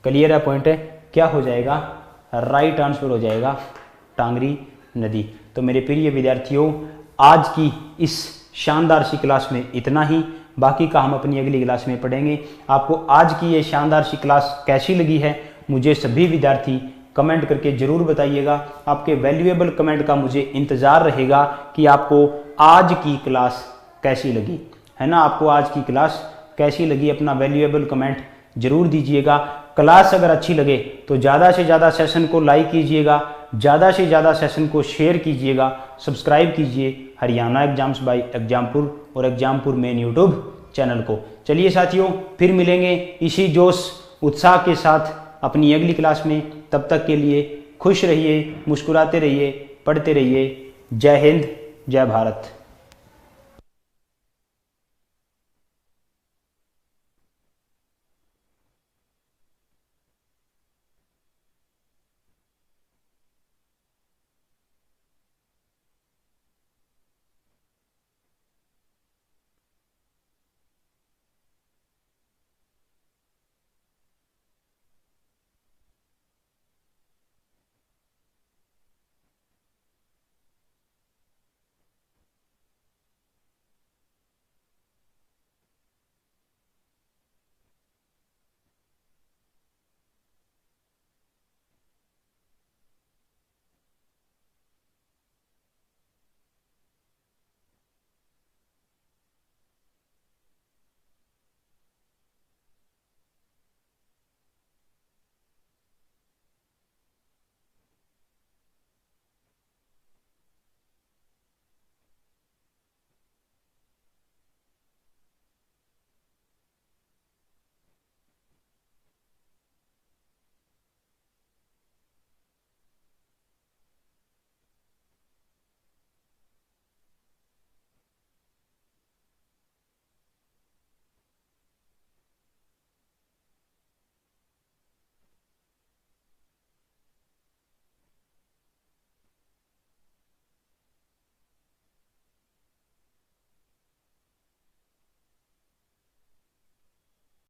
Speaker 1: क्लियर है पॉइंट है? क्या हो जाएगा? राइट आंसर हो जाएगा टांगरी नदी। तो मेरे प्रिय विद्यार्थियों, आज की इस शानदार सी क्लास में इतना ही, बाकी का हम अपनी अगली क्लास में पढ़ेंगे। आपको आज की ये शानदार सी क्लास कैसी लगी है मुझे सभी विद्यार्थी कमेंट करके जरूर बताइएगा। आपके वैल्यूएबल कमेंट का मुझे इंतज़ार रहेगा कि आपको आज की क्लास कैसी लगी, है ना। आपको आज की क्लास कैसी लगी, अपना वैल्यूएबल कमेंट जरूर दीजिएगा। क्लास अगर अच्छी लगे तो ज़्यादा से ज़्यादा सेशन को लाइक कीजिएगा, ज़्यादा से ज़्यादा सेशन को शेयर कीजिएगा, सब्सक्राइब कीजिए हरियाणा एग्जाम्स बाय एग्जामपुर और एग्जामपुर मेन यूट्यूब चैनल को। चलिए साथियों, फिर मिलेंगे इसी जोश उत्साह के साथ अपनी अगली क्लास में। तब तक के लिए खुश रहिए, मुस्कुराते रहिए, पढ़ते रहिए। जय हिंद, जय भारत।